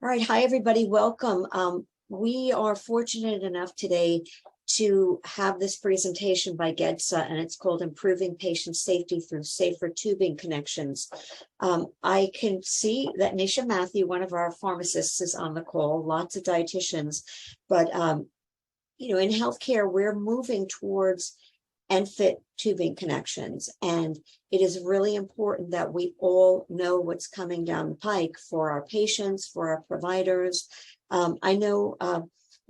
All right. Hi, everybody. Welcome. We are fortunate enough today to have this presentation by GEDSA, and it's called Improving Patient Safety Through Safer Tubing Connections. I can see that Nisha Matthew, one of our pharmacists, is on the call, lots of dietitians, but in healthcare, we're moving towards ENFit tubing connections. And it is really important that we all know what's coming down the pike for our patients, for our providers. I know,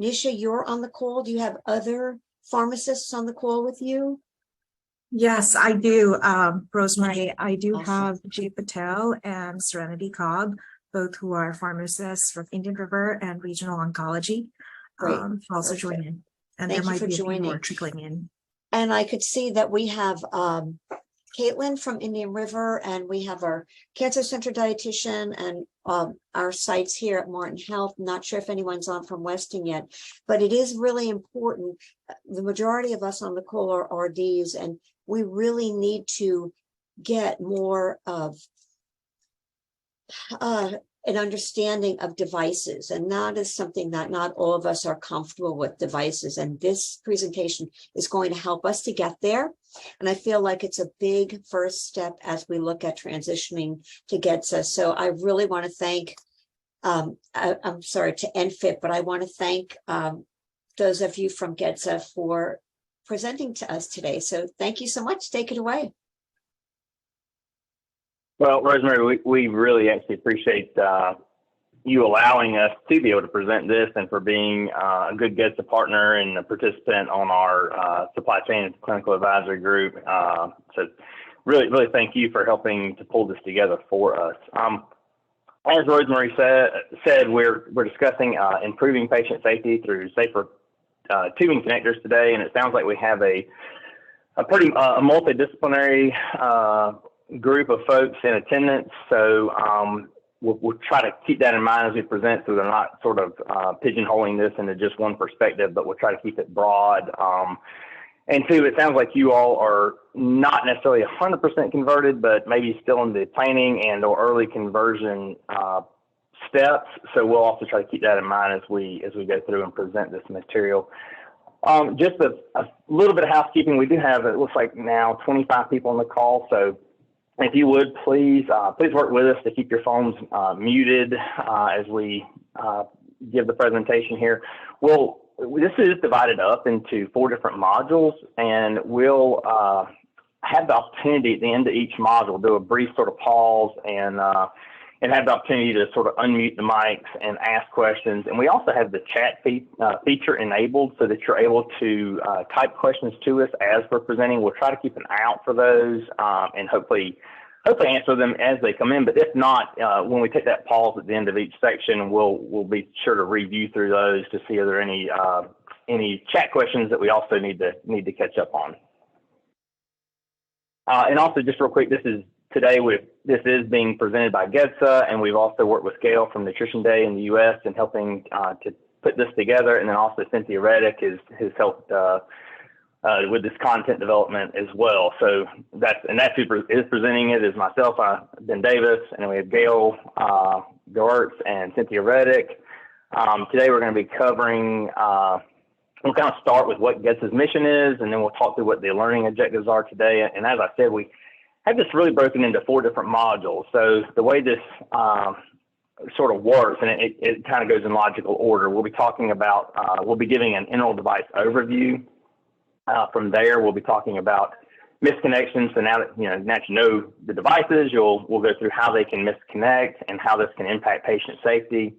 Nisha, you're on the call. Do you have other pharmacists on the call with you? Yes, I do, Rosemary. I do Awesome. have Jay Patel and Serenity Cobb, both who are pharmacists from Indian River and Regional Oncology, also join in. And there might be a few more trickling in. And I could see that we have Caitlin from Indian River, and we have our cancer center dietitian and our sites here at Martin Health. Not sure if anyone's on from Weston yet, but it is really important. The majority of us on the call are RDs, and we really need to get more of an understanding of devices, and that is something that not all of us are comfortable with, devices, and this presentation is going to help us to get there. And I feel like it's a big first step as we look at transitioning to GEDSA. So I really want to thank I'm sorry, to ENFit, but I want to thank those of you from GEDSA for presenting to us today. So thank you so much. Take it away. Well, Rosemary, we really actually appreciate you allowing us to be able to present this, and for being a good GEDSA partner and a participant on our supply chain and clinical advisory group. So really thank you for helping to pull this together for us. As Rosemary said, we're discussing improving patient safety through safer tubing connectors today, and it sounds like we have a pretty multidisciplinary group of folks in attendance. So we'll try to keep that in mind as we present, so they're not sort of pigeonholing this into just one perspective, but we'll try to keep it broad. And two, it sounds like you all are not necessarily 100% converted, but maybe still in the planning and or early conversion steps. So we'll also try to keep that in mind as we go through and present this material. Just a little bit of housekeeping. We do have, it looks like now, 25 people on the call. So if you would, please work with us to keep your phones muted as we give the presentation here. This is divided up into 4 different modules, and we'll have the opportunity at the end of each module, do a brief sort of pause and have the opportunity to sort of unmute the mics and ask questions. And we also have the chat feature enabled so that you're able to type questions to us as we're presenting. We'll try to keep an eye out for those and hopefully answer them as they come in. But if not, when we take that pause at the end of each section, we'll be sure to review through those to see are there any chat questions that we also need to catch up on. And also, just real quick, this is being presented by GEDSA, and we've also worked with Gail from Nutrition Day in the U.S. in helping to put this together, and then also Cynthia Reddick has helped with this content development as well. So that's who is presenting it is myself, Ben Davis, and then we have Gail Gertz and Cynthia Reddick. Today we're going to be covering. We'll kind of start with what GEDSA's mission is, and then we'll talk through what the learning objectives are today. And as I said, we have this really broken into 4 different modules. So the way this sort of works, and it kind of goes in logical order, we'll be talking about, we'll be giving an enteral device overview. From there, we'll be talking about misconnections. So now that you know the devices, we'll go through how they can misconnect and how this can impact patient safety.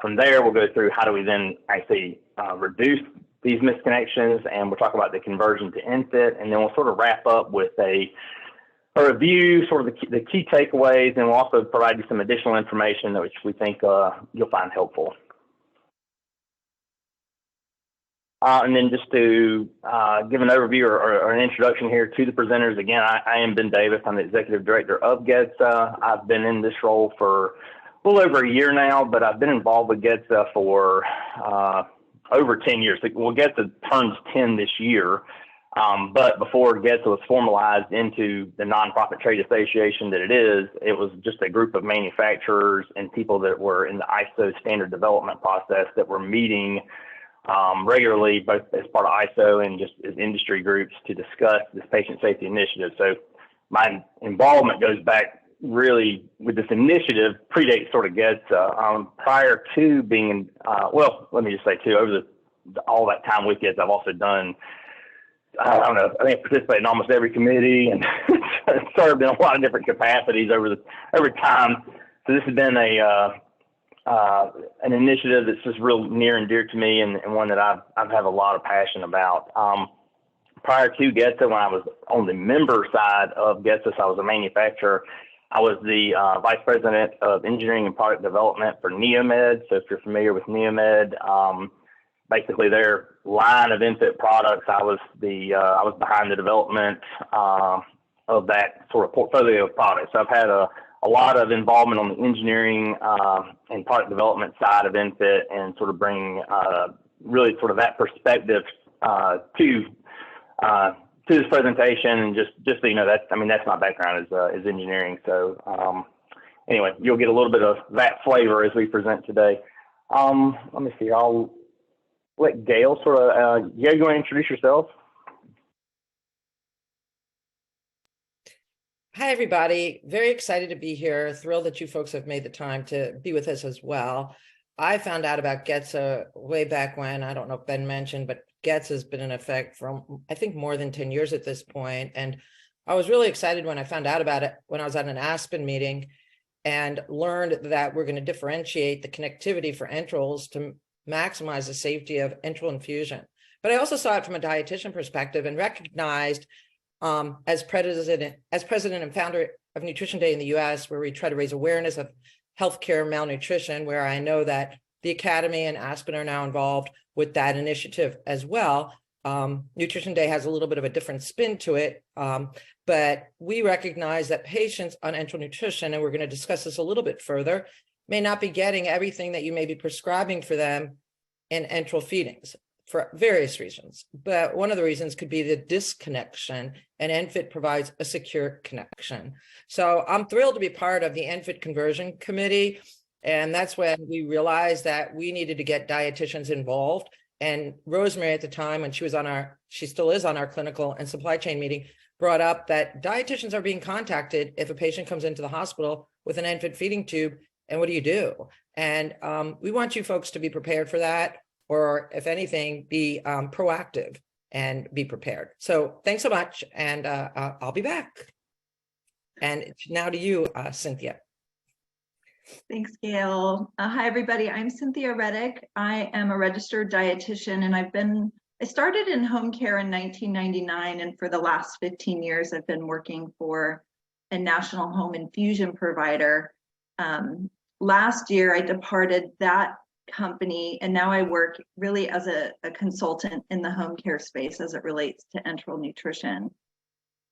From there, we'll go through how do we then actually reduce these misconnections, and we'll talk about the conversion to ENFit, and then we'll sort of wrap up with a review, sort of the key takeaways, and we'll also provide you some additional information which we think you'll find helpful. And then just to give an overview or an introduction here to the presenters. Again, I am Ben Davis. I'm the Executive Director of GEDSA. I've been in this role for a little over a year now, but I've been involved with GEDSA for over 10 years. Well, GEDSA turns 10 this year. But before GEDSA was formalized into the nonprofit trade association that it was just a group of manufacturers and people that were in the ISO standard development process that were meeting regularly, both as part of ISO and just as industry groups, to discuss this patient safety initiative. So my involvement goes back really with this initiative, predates sort of GEDSA. Prior to being, let me just say too, over all that time with GEDSA, I've also done, I don't know, I think I participated in almost every committee and served in a lot of different capacities over time. So this has been an initiative that's just real near and dear to me, and one that I've had a lot of passion about. Prior to GEDSA, when I was on the member side of GEDSA, so I was a manufacturer, I was the vice president of engineering and product development for Neomed. So if you're familiar with Neomed, basically their line of ENFit products, I was behind the development of that sort of portfolio of products. So I've had a lot of involvement on the engineering and product development side of ENFit, and sort of bringing really sort of that perspective to this presentation. And just so you know, that's my background is engineering. So anyway, you'll get a little bit of that flavor as we present today. Let me see. I'll let Gail sort of. Gail, you want to introduce yourself? Hi, everybody. Very excited to be here. Thrilled that you folks have made the time to be with us as well. I found out about GEDSA way back when. I don't know if Ben mentioned, but GEDSA has been in effect for, I think, more than 10 years at this point. And I was really excited when I found out about it when I was at an Aspen meeting and learned that we're going to differentiate the connectivity for enterals to maximize the safety of enteral infusion. But I also saw it from a dietitian perspective and recognized as president and founder of Nutrition Day in the US, where we try to raise awareness of healthcare malnutrition, where I know that the Academy and Aspen are now involved with that initiative as well. Nutrition Day has a little bit of a different spin to it, but we recognize that patients on enteral nutrition, and we're going to discuss this a little bit further, may not be getting everything that you may be prescribing for them in enteral feedings for various reasons. But one of the reasons could be the disconnection, and ENFit provides a secure connection. So I'm thrilled to be part of the ENFit conversion committee. And that's when we realized that we needed to get dietitians involved. And Rosemary at the time, when she still is on our clinical and supply chain meeting, brought up that dietitians are being contacted if a patient comes into the hospital with an ENFit feeding tube. And what do you do? And we want you folks to be prepared for that, or if anything, be proactive and be prepared. So thanks so much. And I'll be back. And now to you, Cynthia. Thanks, Gail. Hi, everybody. I'm Cynthia Reddick. I am a registered dietitian, and I started in home care in 1999, and for the last 15 years, I've been working for a national home infusion provider. Last year, I departed that company, and now I work really as a consultant in the home care space as it relates to enteral nutrition.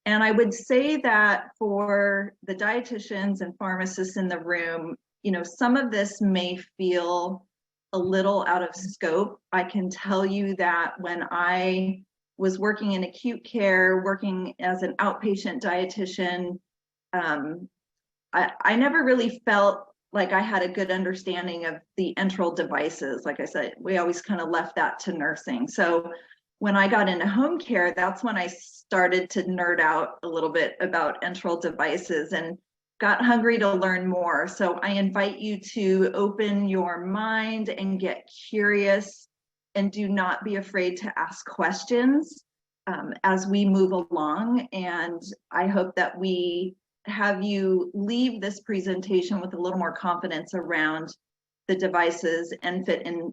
And I would say that for the dietitians and pharmacists in the room, some of this may feel a little out of scope. I can tell you that when I was working in acute care, working as an outpatient dietitian, I never really felt like I had a good understanding of the enteral devices. Like I said, we always kind of left that to nursing. So when I got into home care, that's when I started to nerd out a little bit about enteral devices and got hungry to learn more. So I invite you to open your mind and get curious, and do not be afraid to ask questions as we move along. And I hope that we have you leave this presentation with a little more confidence around the devices. ENFit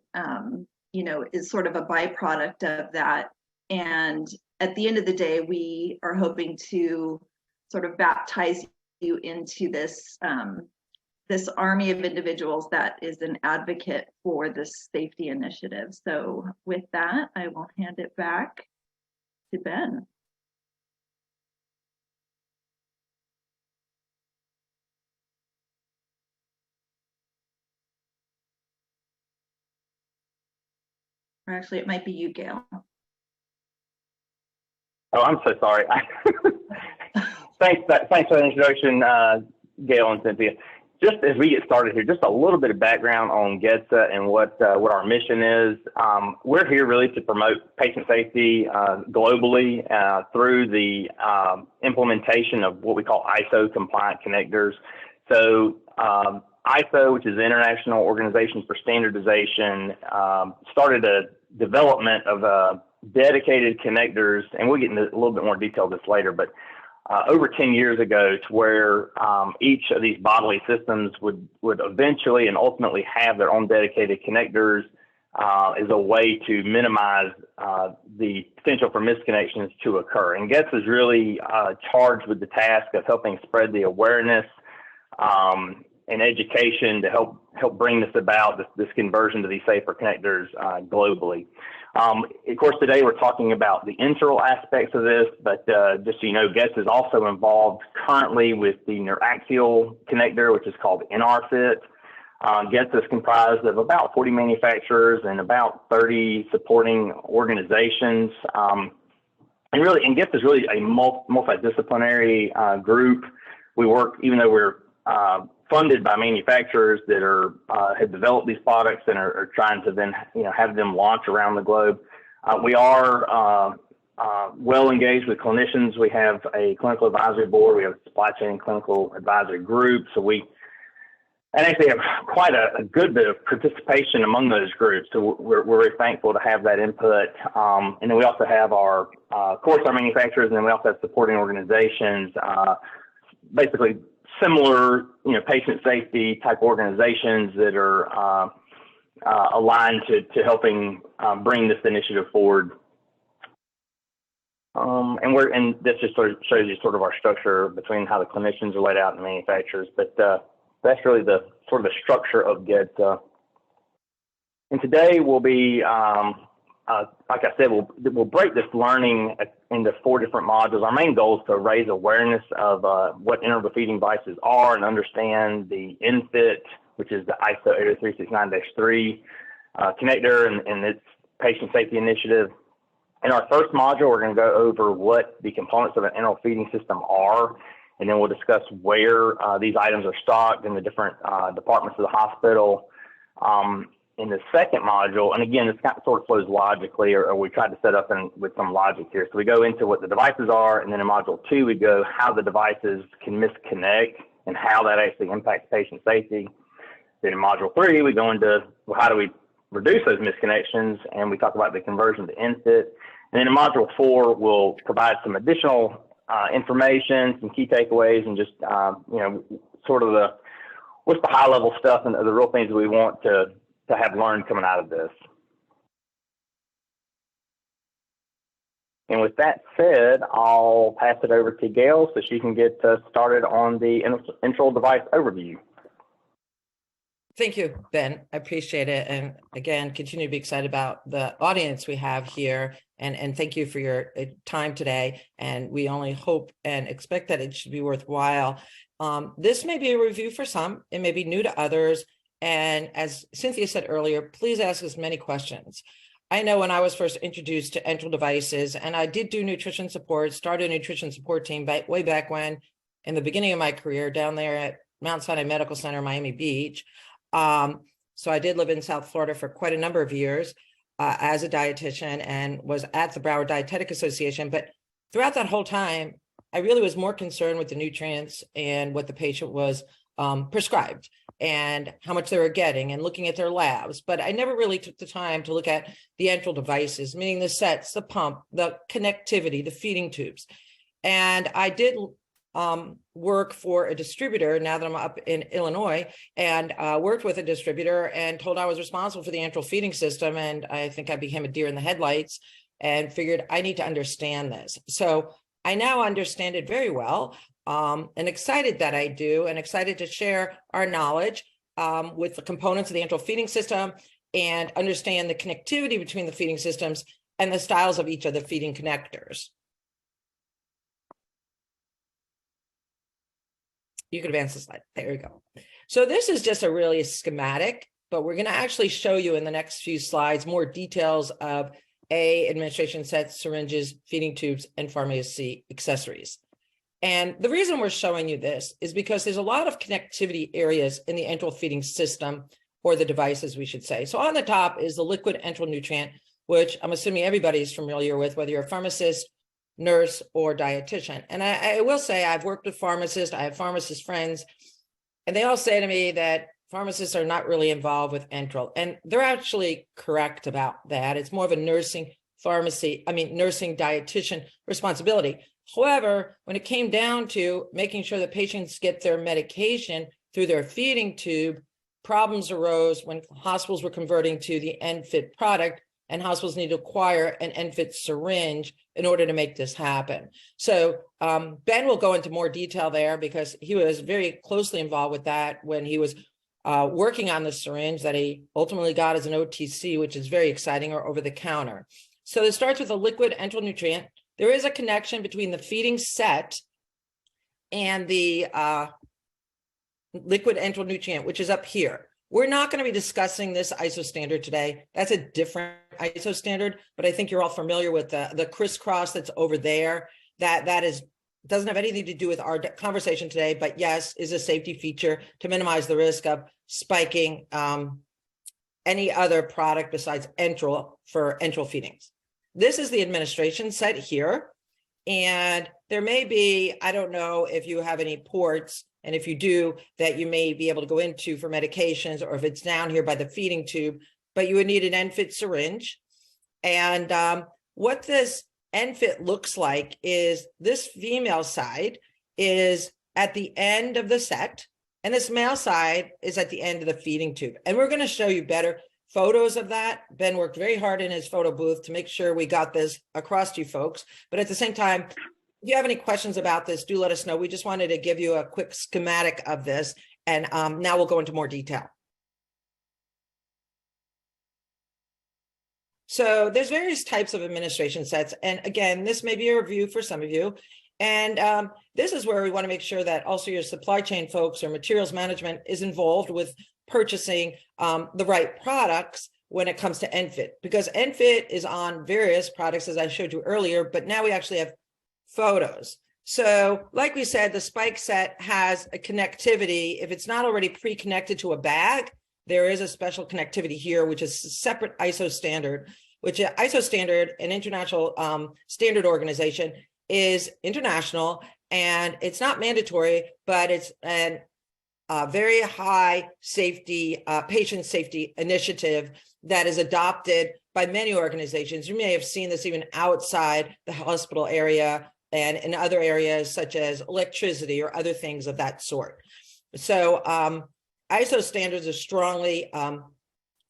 is sort of a byproduct of that. And at the end of the day, we are hoping to sort of baptize you into this this army of individuals that is an advocate for this safety initiative. So with that, I will hand it back to Ben. Or actually, it might be you, Gail. Oh, I'm so sorry. Thanks for the introduction, Gail and Cynthia. Just as we get started here, just a little bit of background on GEDSA and what our mission is. We're here really to promote patient safety globally through the implementation of what we call ISO compliant connectors. So ISO, which is the International Organization for Standardization, started a development of dedicated connectors, and we'll get into a little bit more detail of this later, but over 10 years ago, to where each of these bodily systems would eventually and ultimately have their own dedicated connectors as a way to minimize the potential for misconnections to occur. And GEDSA is really charged with the task of helping spread the awareness and education to help bring this about, this conversion to these safer connectors globally. Of course, today we're talking about the enteral aspects of this, but just so you know, GEDSA is also involved currently with the neuraxial connector, which is called ENFit. GEDSA is comprised of about 40 manufacturers and about 30 supporting organizations. And GEDSA is really a multidisciplinary group. We work, even though we're funded by manufacturers that have developed these products and are trying to then have them launch around the globe. We are well engaged with clinicians. We have a clinical advisory board. We have a supply chain and clinical advisory group. So we actually have quite a good bit of participation among those groups. So we're very thankful to have that input. And then we also have our manufacturers, and then we also have supporting organizations, basically similar, patient safety type organizations that are aligned to helping bring this initiative forward. And this just sort of shows you sort of our structure between how the clinicians are laid out and the manufacturers. But that's really the sort of the structure of GEDSA. And today we'll be, like I said, we'll break this learning into 4 different modules. Our main goal is to raise awareness of what enteral feeding devices are and understand the ENFit, which is the ISO 80369-3 connector and its patient safety initiative. In our first module, we're going to go over what the components of an enteral feeding system are, and then we'll discuss where these items are stocked in the different departments of the hospital. In the second module, and again, this kind of sort of flows logically, or we tried to set up with some logic here. So we go into what the devices are, and then in module 2, we go how the devices can misconnect and how that actually impacts patient safety. Then in module 3, we go into how do we reduce those misconnections, and we talk about the conversion to ENFit. And then in module 4, we'll provide some additional information, some key takeaways, and just sort of what's the high level stuff and the real things that we want to have learned coming out of this. And with that said, I'll pass it over to Gail so she can get started on the enteral device overview. Thank you, Ben. I appreciate it. And again, continue to be excited about the audience we have here. And thank you for your time today. And we only hope and expect that it should be worthwhile. This may be a review for some. It may be new to others. And as Cynthia said earlier, please ask us many questions. I know when I was first introduced to enteral devices, and I did do nutrition support, started a nutrition support team way back when, in the beginning of my career down there at Mount Sinai Medical Center, Miami Beach. So I did live in South Florida for quite a number of years as a dietitian and was at the Broward Dietetic Association. But throughout that whole time, I really was more concerned with the nutrients and what the patient was prescribed and how much they were getting and looking at their labs. But I never really took the time to look at the enteral devices, meaning the sets, the pump, the connectivity, the feeding tubes. And I did work for a distributor now that I'm up in Illinois, and worked with a distributor and told I was responsible for the enteral feeding system. And I think I became a deer in the headlights and figured I need to understand this. So I now understand it very well. And excited that I do, and excited to share our knowledge with the components of the enteral feeding system and understand the connectivity between the feeding systems and the styles of each of the feeding connectors. You can advance the slide. There we go. So this is just a really schematic, but we're going to actually show you in the next few slides more details of administration sets, syringes, feeding tubes, and pharmacy accessories. And the reason we're showing you this is because there's a lot of connectivity areas in the enteral feeding system, or the devices, we should say. So on the top is the liquid enteral nutrient, which I'm assuming everybody's familiar with, whether you're a pharmacist, nurse, or dietitian. And I will say I've worked with pharmacists, I have pharmacist friends, and they all say to me that pharmacists are not really involved with enteral. And they're actually correct about that. It's more of a nursing dietitian responsibility. However, when it came down to making sure that patients get their medication through their feeding tube, problems arose when hospitals were converting to the ENFit product, and hospitals need to acquire an ENFit syringe in order to make this happen. So Ben will go into more detail there because he was very closely involved with that when he was working on the syringe that he ultimately got as an OTC, which is very exciting, or over the counter. So this starts with a liquid enteral nutrient. There is a connection between the feeding set and the liquid enteral nutrient, which is up here. We're not going to be discussing this ISO standard today. That's a different ISO standard, but I think you're all familiar with the crisscross that's over there. That doesn't have anything to do with our conversation today, but yes, is a safety feature to minimize the risk of spiking any other product besides enteral for enteral feedings. This is the administration set here. And there may be, I don't know if you have any ports, and if you do, that you may be able to go into for medications, or if it's down here by the feeding tube, but you would need an ENFit syringe. And what this ENFit looks like is this female side is at the end of the set, and this male side is at the end of the feeding tube. And we're going to show you better photos of that. Ben worked very hard in his photo booth to make sure we got this across to you folks. But at the same time, if you have any questions about this, do let us know. We just wanted to give you a quick schematic of this. And now we'll go into more detail. So there's various types of administration sets. And again, this may be a review for some of you. And this is where we want to make sure that also your supply chain folks or materials management is involved with purchasing the right products when it comes to ENFit, because ENFit is on various products, as I showed you earlier, but now we actually have photos. So like we said, the spike set has a connectivity. If it's not already pre-connected to a bag, there is a special connectivity here, which is a separate ISO standard, which ISO standard, an international standard organization, is international, and it's not mandatory, but it's an very high safety, patient safety initiative that is adopted by many organizations. You may have seen this even outside the hospital area and in other areas such as electricity or other things of that sort. So ISO standards are strongly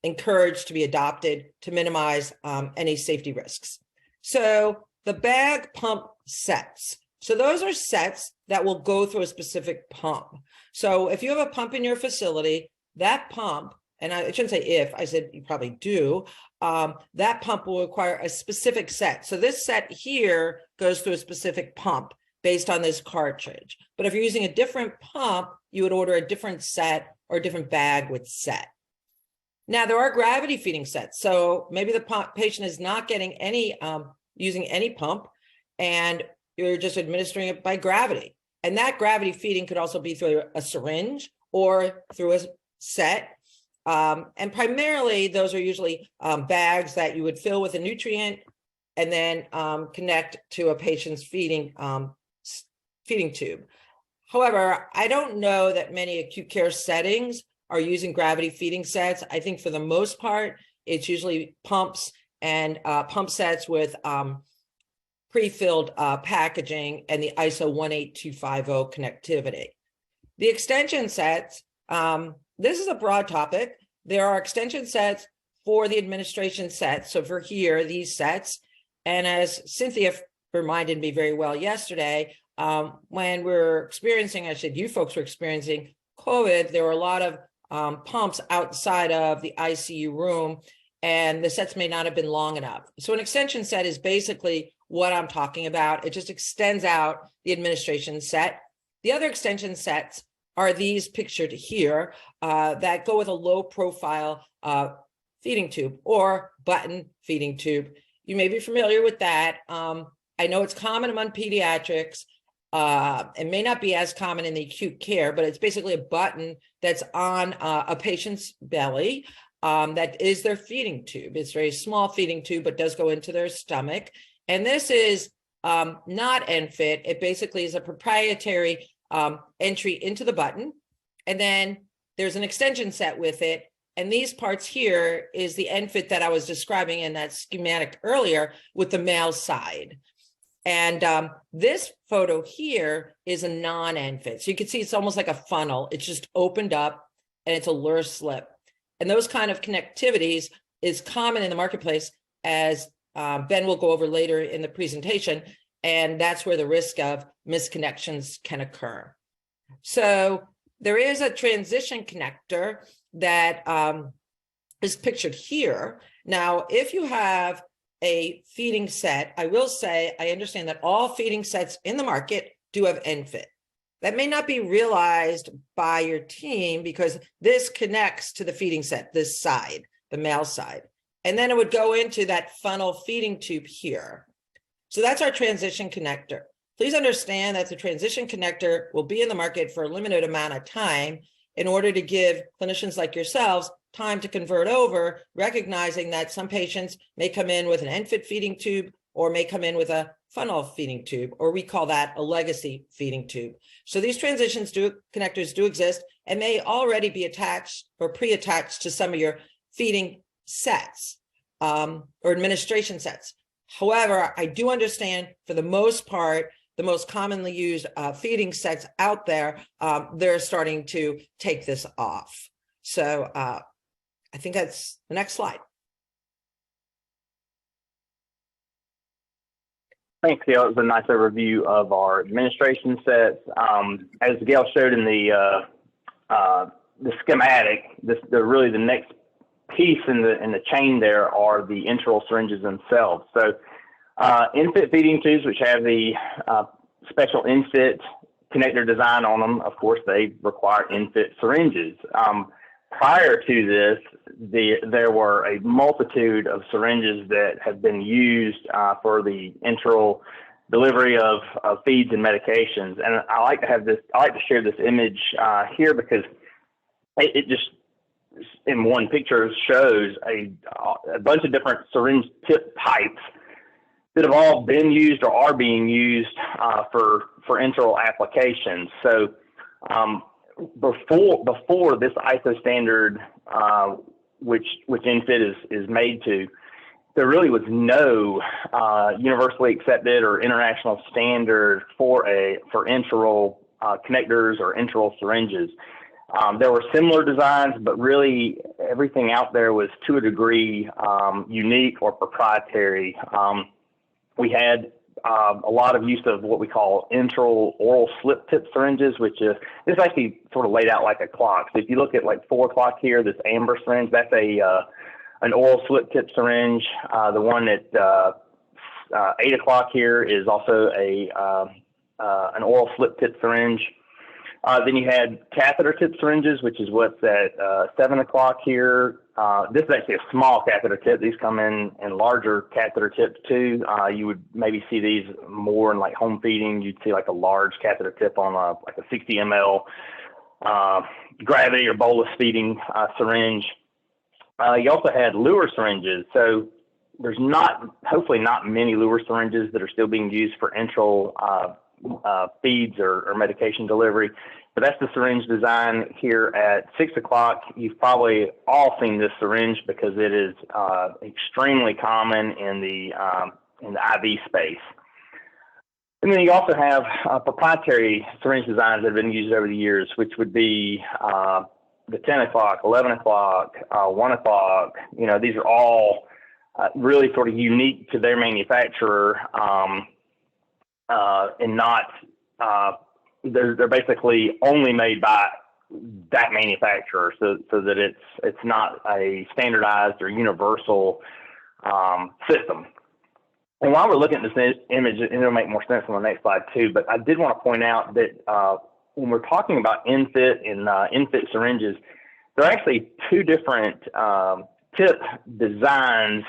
encouraged to be adopted to minimize any safety risks. So the bag pump sets. So those are sets that will go through a specific pump. So if you have a pump in your facility, that pump, and I shouldn't say if, I said you probably do, that pump will require a specific set. So this set here goes through a specific pump based on this cartridge. But if you're using a different pump, you would order a different set or a different bag with set. Now there are gravity feeding sets. So maybe the patient is not getting any, using any pump, and you're just administering it by gravity. And that gravity feeding could also be through a syringe or through a set. And primarily those are usually bags that you would fill with a nutrient and then connect to a patient's feeding tube. However, I don't know that many acute care settings are using gravity feeding sets. I think for the most part, it's usually pumps and pump sets with pre-filled packaging and the ISO 18250 connectivity. The extension sets, this is a broad topic. There are extension sets for the administration sets. So for here, these sets, and as Cynthia reminded me very well yesterday, when we're experiencing, I said you folks were experiencing COVID, there were a lot of pumps outside of the ICU room, and the sets may not have been long enough. So an extension set is basically what I'm talking about. It just extends out the administration set. The other extension sets are these pictured here that go with a low profile feeding tube or button feeding tube. You may be familiar with that. I know it's common among pediatrics. It may not be as common in the acute care, but it's basically a button that's on a patient's belly that is their feeding tube. It's a very small feeding tube, but does go into their stomach. And this is not ENFit. It basically is a proprietary entry into the button. And then there's an extension set with it. And these parts here is the ENFit that I was describing in that schematic earlier with the male side. And this photo here is a non-ENFit. So you can see it's almost like a funnel. It's just opened up and it's a lure slip. And those kind of connectivities is common in the marketplace, as Ben will go over later in the presentation. And that's where the risk of misconnections can occur. So there is a transition connector that is pictured here. Now, if you have a feeding set, I will say, I understand that all feeding sets in the market do have ENFit. That may not be realized by your team because this connects to the feeding set, this side, the male side. And then it would go into that funnel feeding tube here. So that's our transition connector. Please understand that the transition connector will be in the market for a limited amount of time in order to give clinicians like yourselves time to convert over, recognizing that some patients may come in with an ENFit feeding tube or may come in with a funnel feeding tube, or we call that a legacy feeding tube. So these connectors do exist and may already be attached or pre-attached to some of your feeding sets or administration sets. However, I do understand for the most part, the most commonly used feeding sets out there, they're starting to take this off. So I think that's the next slide. Thanks, Gail. It was a nice overview of our administration sets. As Gail showed in the schematic, really the next piece in the chain there are the enteral syringes themselves. So ENFit feeding tubes, which have the special ENFit connector design on them, of course, they require ENFit syringes. Prior to this, there were a multitude of syringes that have been used for the enteral delivery of feeds and medications. And I like to share this image here because it just, in one picture, shows a bunch of different syringe tip types that have all been used or are being used for enteral applications. So before this ISO standard, which ENFit is made to, there really was no universally accepted or international standard for enteral connectors or enteral syringes. There were similar designs, but really everything out there was to a degree unique or proprietary. We had a lot of use of what we call enteral oral slip tip syringes, which is actually sort of laid out like a clock. So if you look at like 4 o'clock here, this amber syringe, that's an oral slip tip syringe. The one at 8 o'clock here is also an oral slip tip syringe. Then you had catheter tip syringes, which is what's at 7 o'clock here. This is actually a small catheter tip. These come in larger catheter tips too. You would maybe see these more in like home feeding. You'd see like a large catheter tip on like a 60 ml gravity or bolus feeding syringe. You also had lure syringes. So there's hopefully not many lure syringes that are still being used for enteral feeds or medication delivery. But that's the syringe design here at 6 o'clock. You've probably all seen this syringe because it is extremely common in the IV space. And then you also have proprietary syringe designs that have been used over the years, which would be the 10 o'clock, 11 o'clock, 1 o'clock. You know, these are all really sort of unique to their manufacturer and not they're basically only made by that manufacturer, so that it's not a standardized or universal system. And while we're looking at this image, and it'll make more sense on the next slide too, but I did want to point out that when we're talking about ENFit and ENFit syringes, there are actually two different tip designs,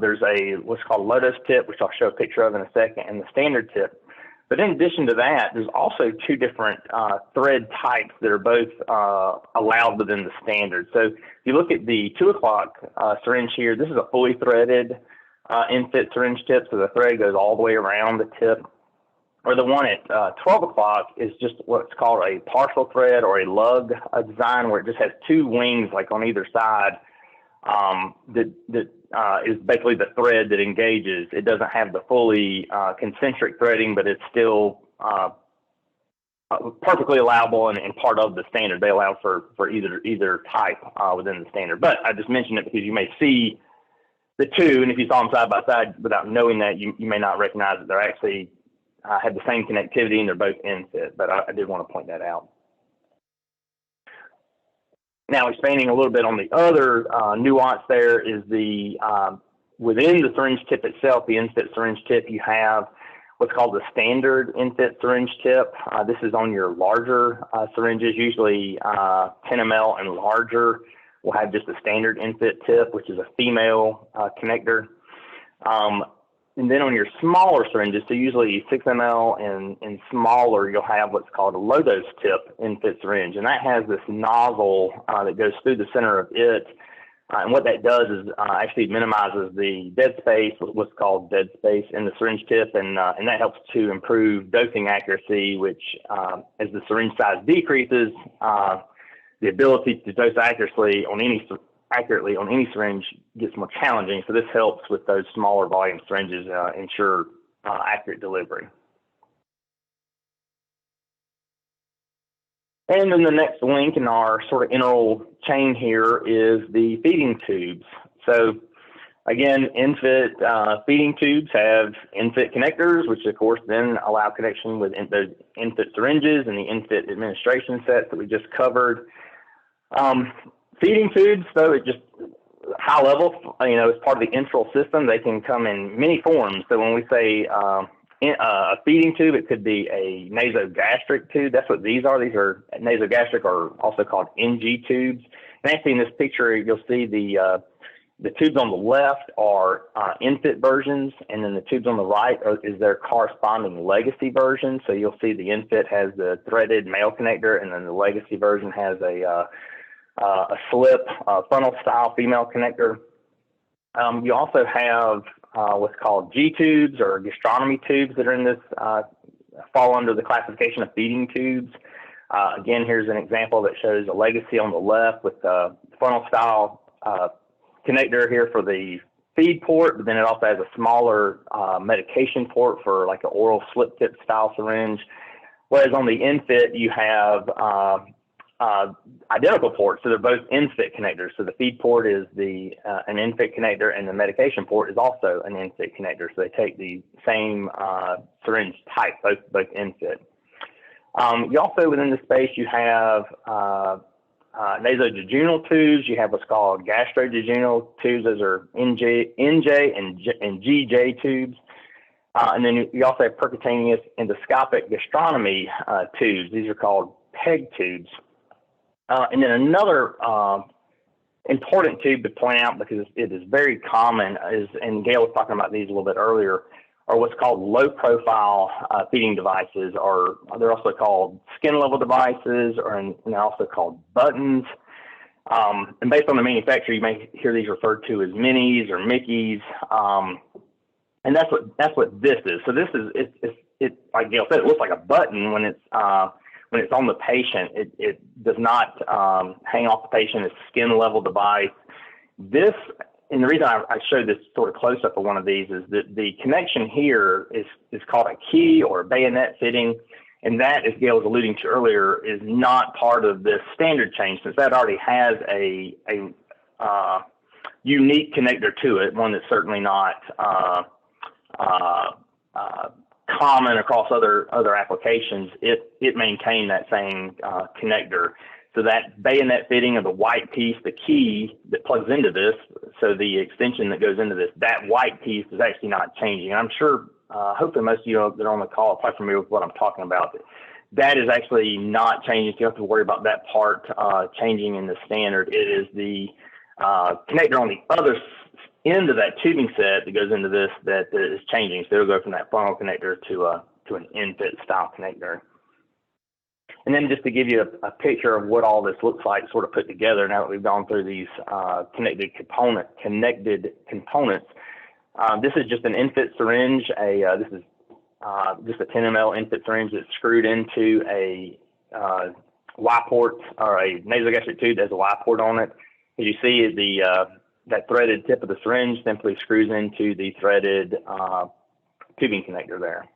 there's what's called lotus tip, which I'll show a picture of in a second, and the standard tip. But in addition to that, there's also two different thread types that are both allowed within the standard. So if you look at the 2 o'clock syringe here, this is a fully threaded ENFit syringe tip, so the thread goes all the way around the tip. Or the one at 12 o'clock is just what's called a partial thread or a lug design, where it just has two wings like on either side that is basically the thread that engages. It doesn't have the fully concentric threading, but it's still perfectly allowable and part of the standard. They allow for either type within the standard. But I just mentioned it because you may see the two, and if you saw them side by side without knowing that, you may not recognize that they're actually have the same connectivity and they're both ENFit. But I did want to point that out. Now, expanding a little bit on the other nuance, there is the within the syringe tip itself, the ENFit syringe tip, you have what's called the standard ENFit syringe tip. This is on your larger syringes, usually 10 ml and larger. We'll have just a standard ENFit tip, which is a female connector. And then on your smaller syringes, so usually 6 ml and smaller, you'll have what's called a low-dose tip ENFit syringe. And that has this nozzle that goes through the center of it. And what that does is actually minimizes the dead space, what's called dead space in the syringe tip. And that helps to improve dosing accuracy, which as the syringe size decreases, the ability to dose accurately on any syringe gets more challenging. So this helps with those smaller volume syringes ensure accurate delivery. And then the next link in our sort of Enteral chain here is the feeding tubes. So again, ENFit feeding tubes have ENFit connectors, which of course then allow connection with those ENFit syringes and the ENFit administration sets that we just covered. Feeding tubes, though, it just high level, as part of the Enteral system, they can come in many forms. So when we say a feeding tube, it could be a nasogastric tube. That's what these are. These are nasogastric, or also called NG tubes. And actually in this picture, you'll see the tubes on the left are ENFit versions, and then the tubes on the right is their corresponding legacy version. So you'll see the ENFit has the threaded male connector, and then the legacy version has a slip funnel style female connector. You also have what's called G tubes or gastronomy tubes that are in this, fall under the classification of feeding tubes. Again, here's an example that shows a legacy on the left with the funnel style connector here for the feed port, but then it also has a smaller medication port for like an oral slip tip style syringe. Whereas on the ENFit, you have identical ports, so they're both ENFit connectors. So the feed port is an ENFit connector, and the medication port is also an ENFit connector. So they take the same syringe type, both ENFit. You also, within the space, you have nasojejunal tubes. You have what's called gastrojejunal tubes. Those are NJ and GJ tubes. And then you also have percutaneous endoscopic gastronomy tubes. These are called PEG tubes. And then another important tube to point out, because it is very common, and Gail was talking about these a little bit earlier, are what's called low-profile feeding devices, or they're also called skin-level devices, and they're also called buttons. And based on the manufacturer, you may hear these referred to as minis or Mickeys, and that's what this is. So this is it like Gail said, it looks like a button when it's on the patient. It does not hang off the patient. It's a skin-level device. This, and the reason I showed this sort of close-up of one of these is that the connection here is called a key or a bayonet fitting, and that, as Gail was alluding to earlier, is not part of this standard chain, since that already has a unique connector to it, one that's certainly not common across other applications. It maintained that same connector. So that bayonet fitting of the white piece, the key that plugs into this, so the extension that goes into this, that white piece is actually not changing. And I'm sure, hopefully most of you that are on the call are probably familiar with what I'm talking about. That is actually not changing. You don't have to worry about that part changing in the standard. It is the connector on the other end of that tubing set that goes into this that is changing. So it'll go from that funnel connector to an ENFit style connector. And then just to give you a picture of what all this looks like sort of put together now that we've gone through these connected components. This is just an ENFit syringe. This is just a 10 ml ENFit syringe that's screwed into a Y port or a nasogastric tube that has a Y port on it. As you see, that threaded tip of the syringe simply screws into the threaded tubing connector there.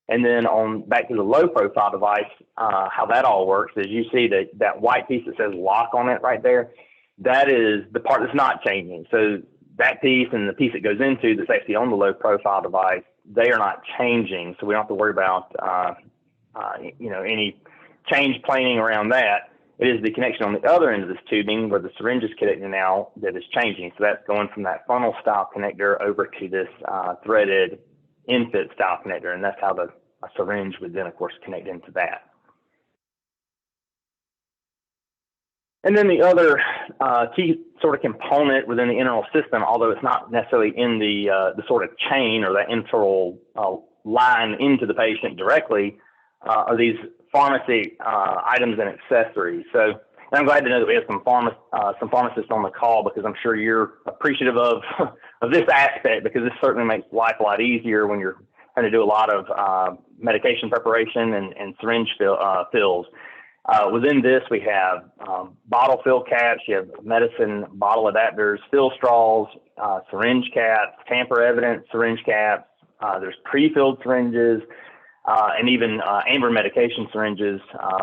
And then back to the low profile device, how that all works is you see that white piece that says lock on it right there. That is the part that's not changing. So that piece and the piece it goes into that's actually on the low profile device, they are not changing. So we don't have to worry about any change planing around that. It is the connection on the other end of this tubing where the syringe is connected now that is changing. So that's going from that funnel style connector over to this threaded ENFit style connector, and that's how a syringe would then, of course, connect into that. And then the other key sort of component within the Enteral system, although it's not necessarily in the sort of chain or that Enteral line into the patient directly, are these pharmacy items and accessories. So and I'm glad to know that we have some pharmacists on the call, because I'm sure you're appreciative of this aspect, because this certainly makes life a lot easier when you're trying to do a lot of medication preparation and syringe fills. Within this, we have bottle fill caps, you have medicine bottle adapters, fill straws, syringe caps, tamper evident syringe caps. There's pre-filled syringes, and even amber medication syringes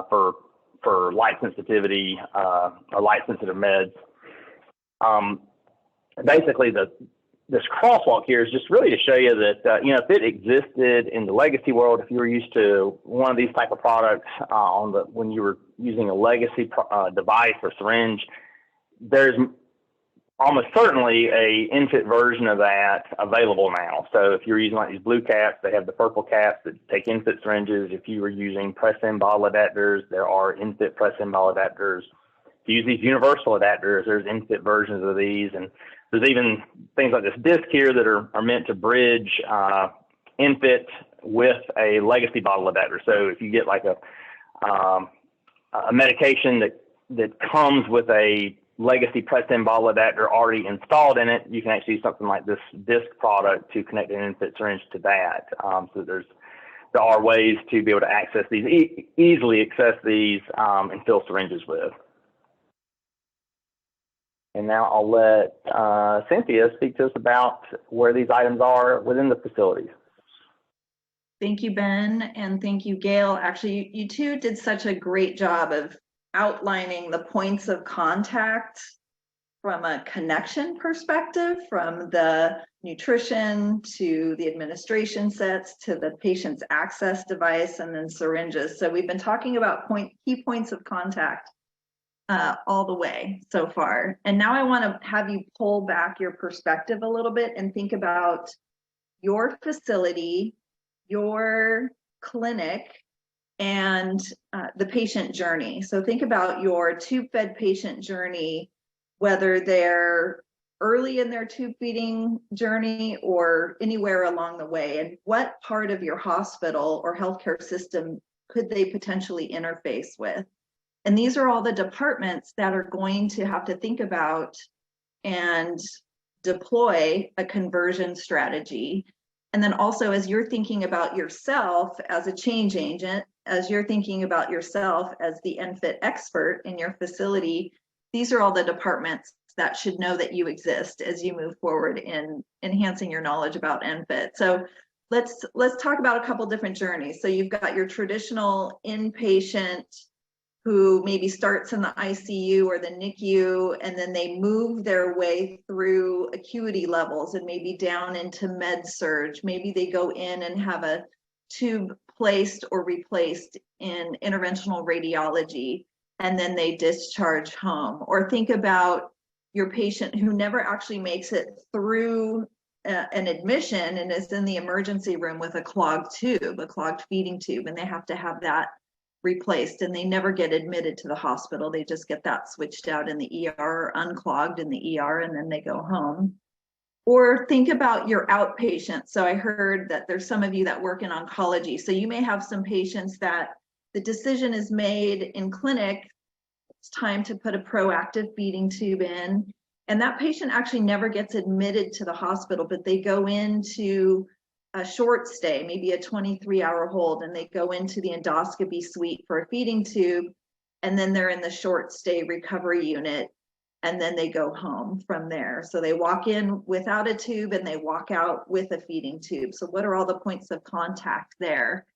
for light sensitivity or light sensitive meds. Basically, this crosswalk here is just really to show you that if it existed in the legacy world, if you were used to one of these type of products when you were using a legacy device or syringe, there's almost certainly a ENFit version of that available now. So if you're using like these blue caps, they have the purple caps that take ENFit syringes. If you were using press-in bottle adapters, there are ENFit press-in bottle adapters. If you use these universal adapters, there's ENFit versions of these. And there's even things like this disc here that are meant to bridge ENFit with a legacy bottle adapter. So if you get like a medication that comes with a legacy press-in bottle adapter already installed in it, you can actually use something like this disc product to connect an ENFit syringe to that. So there are ways to be able to access these, easily access these and fill syringes with. And now I'll let Cynthia speak to us about where these items are within the facilities. Thank you, Ben, and thank you, Gail. Actually, you two did such a great job of outlining the points of contact from a connection perspective, from the nutrition to the administration sets to the patient's access device and then syringes. So we've been talking about key points of contact all the way so far. And now I want to have you pull back your perspective a little bit and think about your facility, your clinic, and the patient journey. So think about your tube-fed patient journey, whether they're early in their tube feeding journey or anywhere along the way, and what part of your hospital or healthcare system could they potentially interface with. And these are all the departments that are going to have to think about and deploy a conversion strategy. And then also, as you're thinking about yourself as a change agent, as you're thinking about yourself as the ENFit expert in your facility, these are all the departments that should know that you exist as you move forward in enhancing your knowledge about ENFit. So let's talk about a couple different journeys. So you've got your traditional inpatient who maybe starts in the ICU or the NICU, and then they move their way through acuity levels and maybe down into med surg. Maybe they go in and have a tube placed or replaced in interventional radiology, and then they discharge home. Or think about your patient who never actually makes it through an admission and is in the emergency room with a clogged tube, a clogged feeding tube, and they have to have that replaced, and they never get admitted to the hospital. They just get that switched out in the ER or unclogged in the ER, and then they go home. Or think about your outpatients. So I heard that there's some of you that work in oncology. So you may have some patients that the decision is made in clinic, it's time to put a proactive feeding tube in, and that patient actually never gets admitted to the hospital, but they go into a short stay, maybe a 23-hour hold, and they go into the endoscopy suite for a feeding tube, and then they're in the short stay recovery unit, and then they go home from there. So they walk in without a tube and they walk out with a feeding tube. So what are all the points of contact there?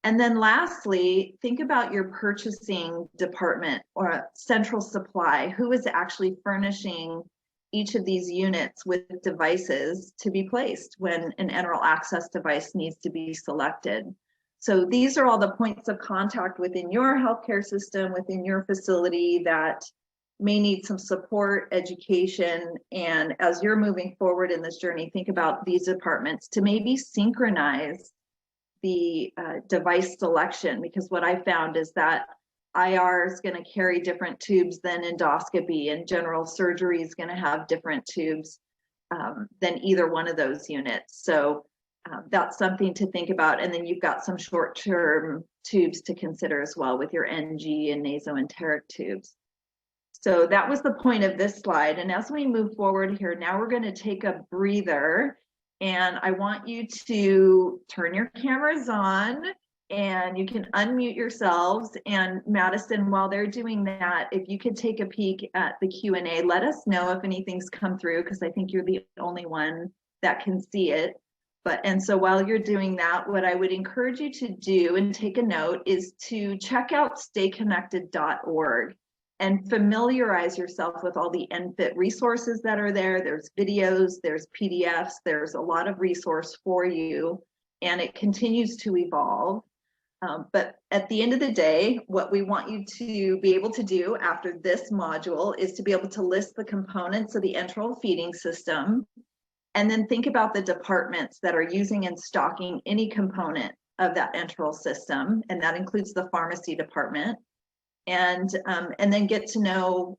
And then lastly, think about your purchasing department or central supply. Who is actually furnishing each of these units with devices to be placed when an enteral access device needs to be selected? So these are all the points of contact within your healthcare system, within your facility that may need some support, education, and as you're moving forward in this journey, think about these departments to maybe synchronize the device selection, because what I found is that IR is going to carry different tubes than endoscopy, and general surgery is going to have different tubes than either one of those units. So that's something to think about. And then you've got some short-term tubes to consider as well with your NG and nasoenteric tubes. So that was the point of this slide. And as we move forward here, now we're going to take a breather, and I want you to turn your cameras on and you can unmute yourselves. And Madison, while they're doing that, if you could take a peek at the Q&A, let us know if anything's come through, because I think you're the only one that can see it. And so while you're doing that, what I would encourage you to do and take a note is to check out stayconnected.org. and familiarize yourself with all the ENFit resources that are there. There's videos, there's PDFs, there's a lot of resource for you, and it continues to evolve. But at the end of the day, what we want you to be able to do after this module is to be able to list the components of the enteral feeding system, and then think about the departments that are using and stocking any component of that enteral system, and that includes the pharmacy department. And then get to know,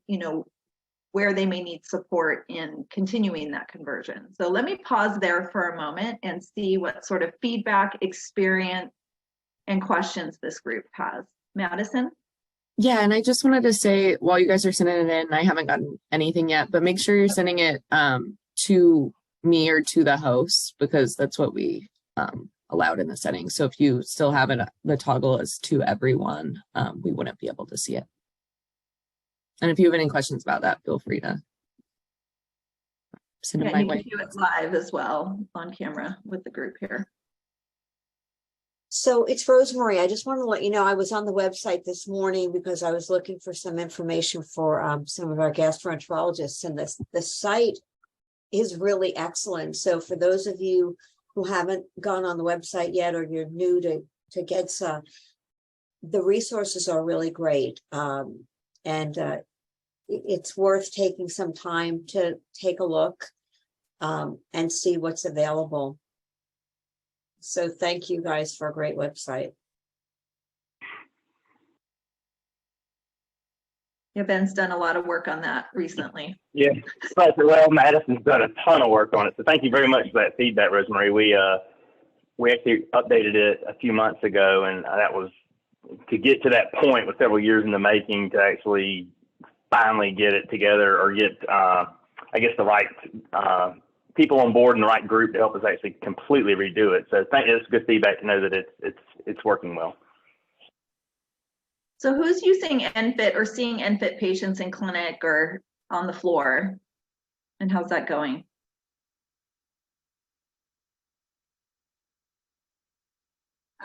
where they may need support in continuing that conversion. So let me pause there for a moment and see what sort of feedback, experience, and questions this group has. Madison? Yeah, and I just wanted to say, while you guys are sending it in, I haven't gotten anything yet, but make sure you're sending it to me or to the host, because that's what we allowed in the settings. So if you still have it, the toggle is to everyone, we wouldn't be able to see it. And if you have any questions about that, feel free to send it my way. You can do it live as well on camera with the group here. So it's Rosemary. I just want to let you know, I was on the website this morning because I was looking for some information for some of our gastroenterologists, and the site is really excellent. So for those of you who haven't gone on the website yet, or you're new to GEDSA, the resources are really great. It's worth taking some time to take a look and see what's available. So thank you guys for a great website. Yeah, Ben's done a lot of work on that recently. Yeah, well, Madison's done a ton of work on it. So thank you very much for that feedback, Rosemary. We actually updated it a few months ago, and that was to get to that point with several years in the making to actually finally get it together, or get, I guess, the right people on board and the right group to help us actually completely redo it. So it's good feedback to know that it's working well. So who's using ENFit or seeing ENFit patients in clinic or on the floor? And how's that going?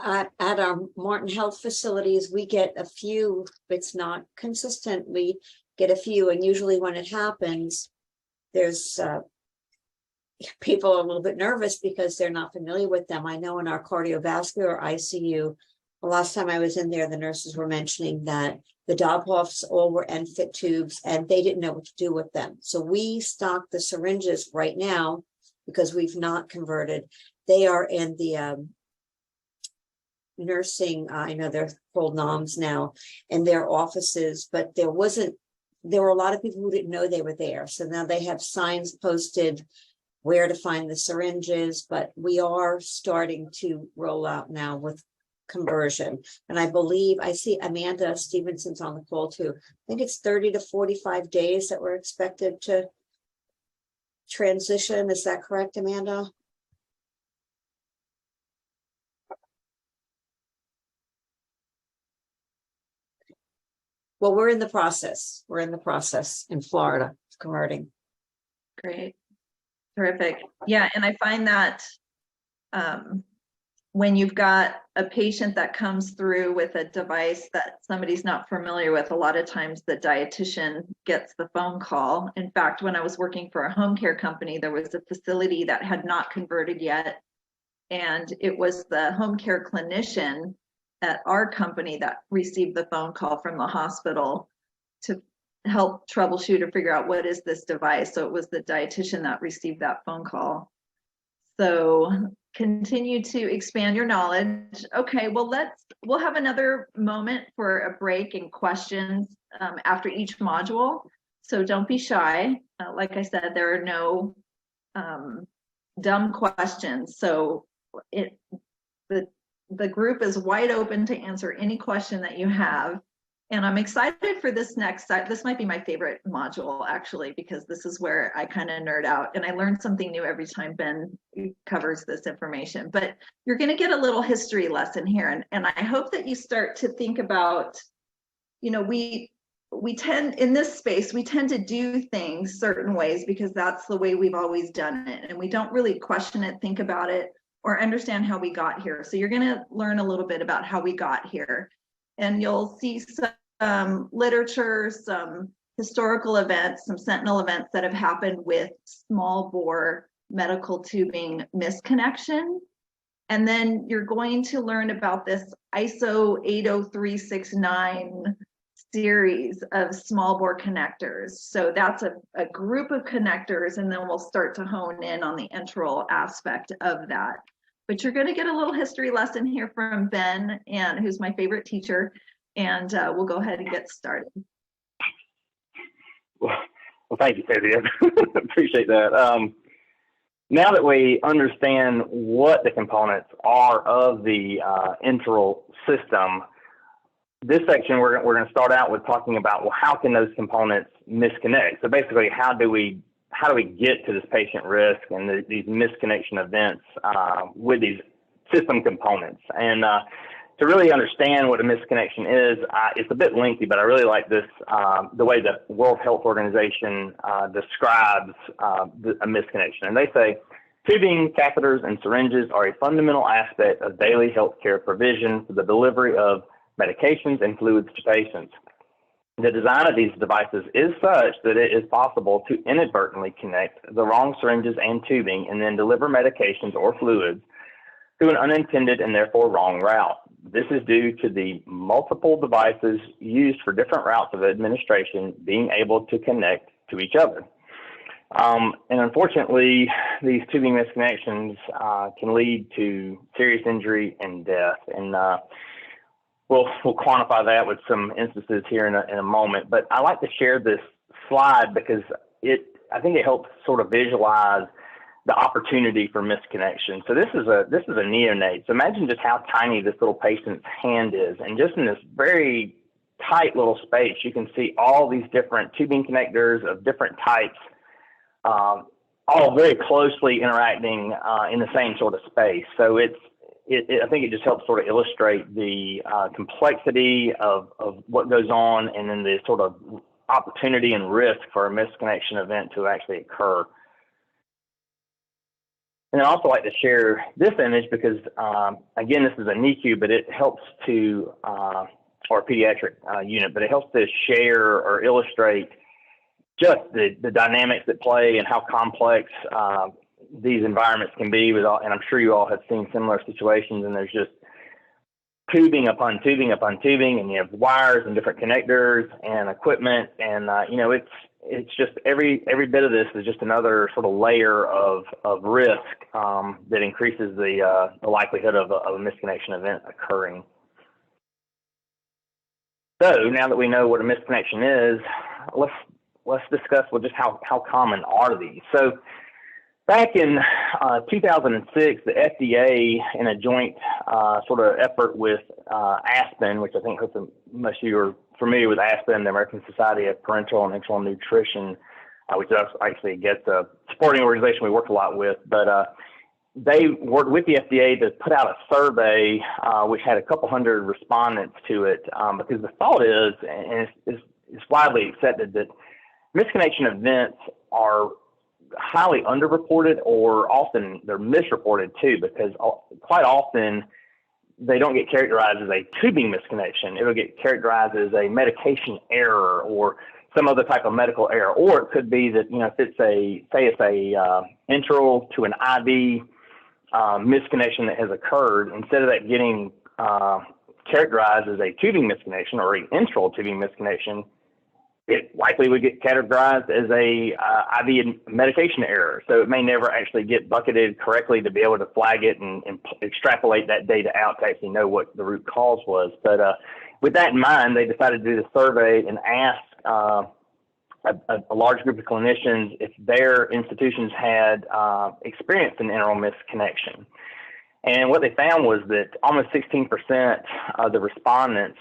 At our Martin Health facilities, we get a few. It's not consistent. We get a few, and usually when it happens, there's people are a little bit nervous because they're not familiar with them. I know in our cardiovascular ICU, the last time I was in there, the nurses were mentioning that the Dobhoffs all were ENFit tubes and they didn't know what to do with them. So we stock the syringes right now because we've not converted. They are in the nursing, I know they're called noms now, in their offices, but there were a lot of people who didn't know they were there. So now they have signs posted where to find the syringes, but we are starting to roll out now with conversion. And I believe, I see Amanda Stevenson's on the call too. I think it's 30 to 45 days that we're expected to transition. Is that correct, Amanda? Well, we're in the process. We're in the process in Florida, converting. Great. Terrific. Yeah, and I find that when you've got a patient that comes through with a device that somebody's not familiar with, a lot of times the dietitian gets the phone call. In fact, when I was working for a home care company, there was a facility that had not converted yet. And it was the home care clinician at our company that received the phone call from the hospital to help troubleshoot or figure out what is this device. So it was the dietitian that received that phone call. So continue to expand your knowledge. Okay, well, we'll have another moment for a break and questions after each module. So don't be shy. Like I said, there are no dumb questions. So the group is wide open to answer any question that you have. And I'm excited for this next, this might be my favorite module actually, because this is where I kind of nerd out and I learn something new every time Ben covers this information. But you're going to get a little history lesson here. And I hope that you start to think about, you know, we tend, in this space, we tend to do things certain ways because that's the way we've always done it. And we don't really question it, think about it, or understand how we got here. So you're going to learn a little bit about how we got here. And you'll see some literature, some historical events, some sentinel events that have happened with small bore medical tubing misconnection. And then you're going to learn about this ISO 80369 series of small bore connectors. So that's a group of connectors, and then we'll start to hone in on the enteral aspect of that. But you're going to get a little history lesson here from Ben, and who's my favorite teacher, and we'll go ahead and get started. Well, thank you, Cynthia. Appreciate that. Now that we understand what the components are of the enteral system, this section we're going to start out with talking about, well, how can those components misconnect? So basically, how do we get to this patient risk and these misconnection events with these system components? And to really understand what a misconnection is, it's a bit lengthy, but I really like this, the way the World Health Organization describes a misconnection. And they say, tubing, catheters, and syringes are a fundamental aspect of daily healthcare provision for the delivery of medications and fluids to patients. The design of these devices is such that it is possible to inadvertently connect the wrong syringes and tubing and then deliver medications or fluids to an unintended and therefore wrong route. This is due to the multiple devices used for different routes of administration being able to connect to each other. And unfortunately, these tubing misconnections can lead to serious injury and death. And we'll quantify that with some instances here in a moment. But I like to share this slide because I think it helps sort of visualize the opportunity for misconnection. So this is a neonate. So imagine just how tiny this little patient's hand is, and just in this very tight little space, you can see all these different tubing connectors of different types, all very closely interacting in the same sort of space. So I think it just helps sort of illustrate the complexity of what goes on, and then the sort of opportunity and risk for a misconnection event to actually occur. And I also like to share this image because, again, this is a NICU, but it helps to, or a pediatric unit, but it helps to share or illustrate just the dynamics that play and how complex these environments can be. And I'm sure you all have seen similar situations, and there's just tubing upon tubing upon tubing, and you have wires and different connectors and equipment, and it's just every bit of this is just another sort of layer of risk that increases the likelihood of a misconnection event occurring. So now that we know what a misconnection is, let's discuss just how common are these. So back in 2006, the FDA, in a joint sort of effort with ASPEN, which I think most of you are familiar with ASPEN, the American Society of Parental and Enteral Nutrition, which is actually a supporting organization we work a lot with, but they worked with the FDA to put out a survey which had a couple hundred respondents to it, because the thought is, and it's widely accepted, that misconnection events are highly underreported, or often they're misreported too, because quite often they don't get characterized as a tubing misconnection. It'll get characterized as a medication error or some other type of medical error, or it could be that, if it's say it's a enteral to an IV misconnection that has occurred, instead of that getting characterized as a tubing misconnection or an enteral tubing misconnection, it likely would get categorized as a IV medication error. So it may never actually get bucketed correctly to be able to flag it and extrapolate that data out to actually know what the root cause was. But with that in mind, they decided to do the survey and ask a large group of clinicians if their institutions had experienced an enteral misconnection. And what they found was that almost 16% of the respondents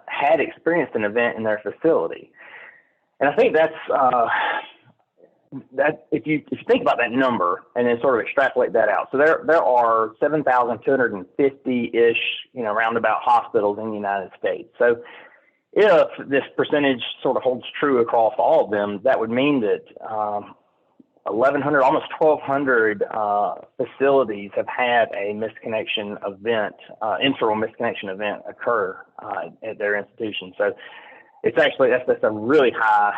had experienced an event in their facility. And I think that's that if you think about that number and then sort of extrapolate that out. So there are 7,250-ish, roundabout hospitals in the United States. So if this percentage sort of holds true across all of them, that would mean that 1,100, almost 1,200 facilities have had a misconnection event, enteral misconnection event occur at their institution. So it's actually, that's a really high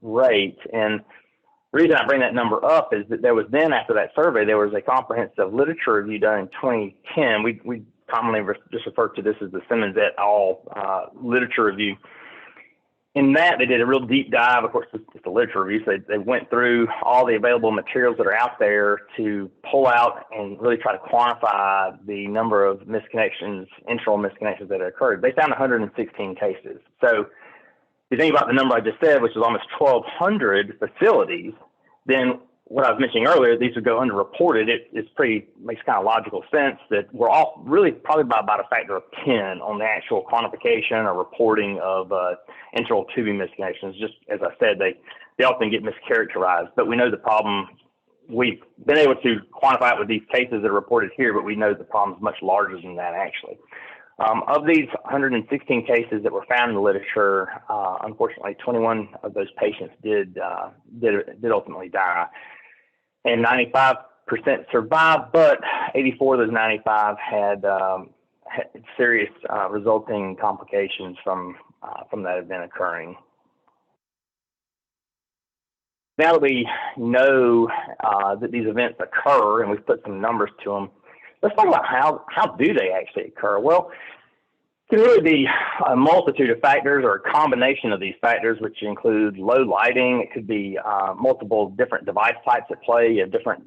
rate. And the reason I bring that number up is that there was then, after that survey, there was a comprehensive literature review done in 2010. We commonly just refer to this as the Simmons et al. Literature review. In that, they did a real deep dive. Of course, it's a literature review, so they went through all the available materials that are out there to pull out and really try to quantify the number of misconnections, enteral misconnections that occurred. They found 116 cases. So if you think about the number I just said, which is almost 1,200 facilities, then what I was mentioning earlier, these would go underreported. It makes kind of logical sense that we're all really probably by about a factor of 10 on the actual quantification or reporting of enteral tubing misconnections. Just as I said, they often get mischaracterized, but we know the problem. We've been able to quantify it with these cases that are reported here, but we know the problem is much larger than that actually. Of these 116 cases that were found in the literature, unfortunately, 21 of those patients did ultimately die. And 95% survived, but 84 of those 95 had serious resulting complications from that event occurring. Now that we know that these events occur and we've put some numbers to them, let's talk about how do they actually occur? Well, it can really be a multitude of factors or a combination of these factors, which include low lighting. It could be multiple different device types at play, different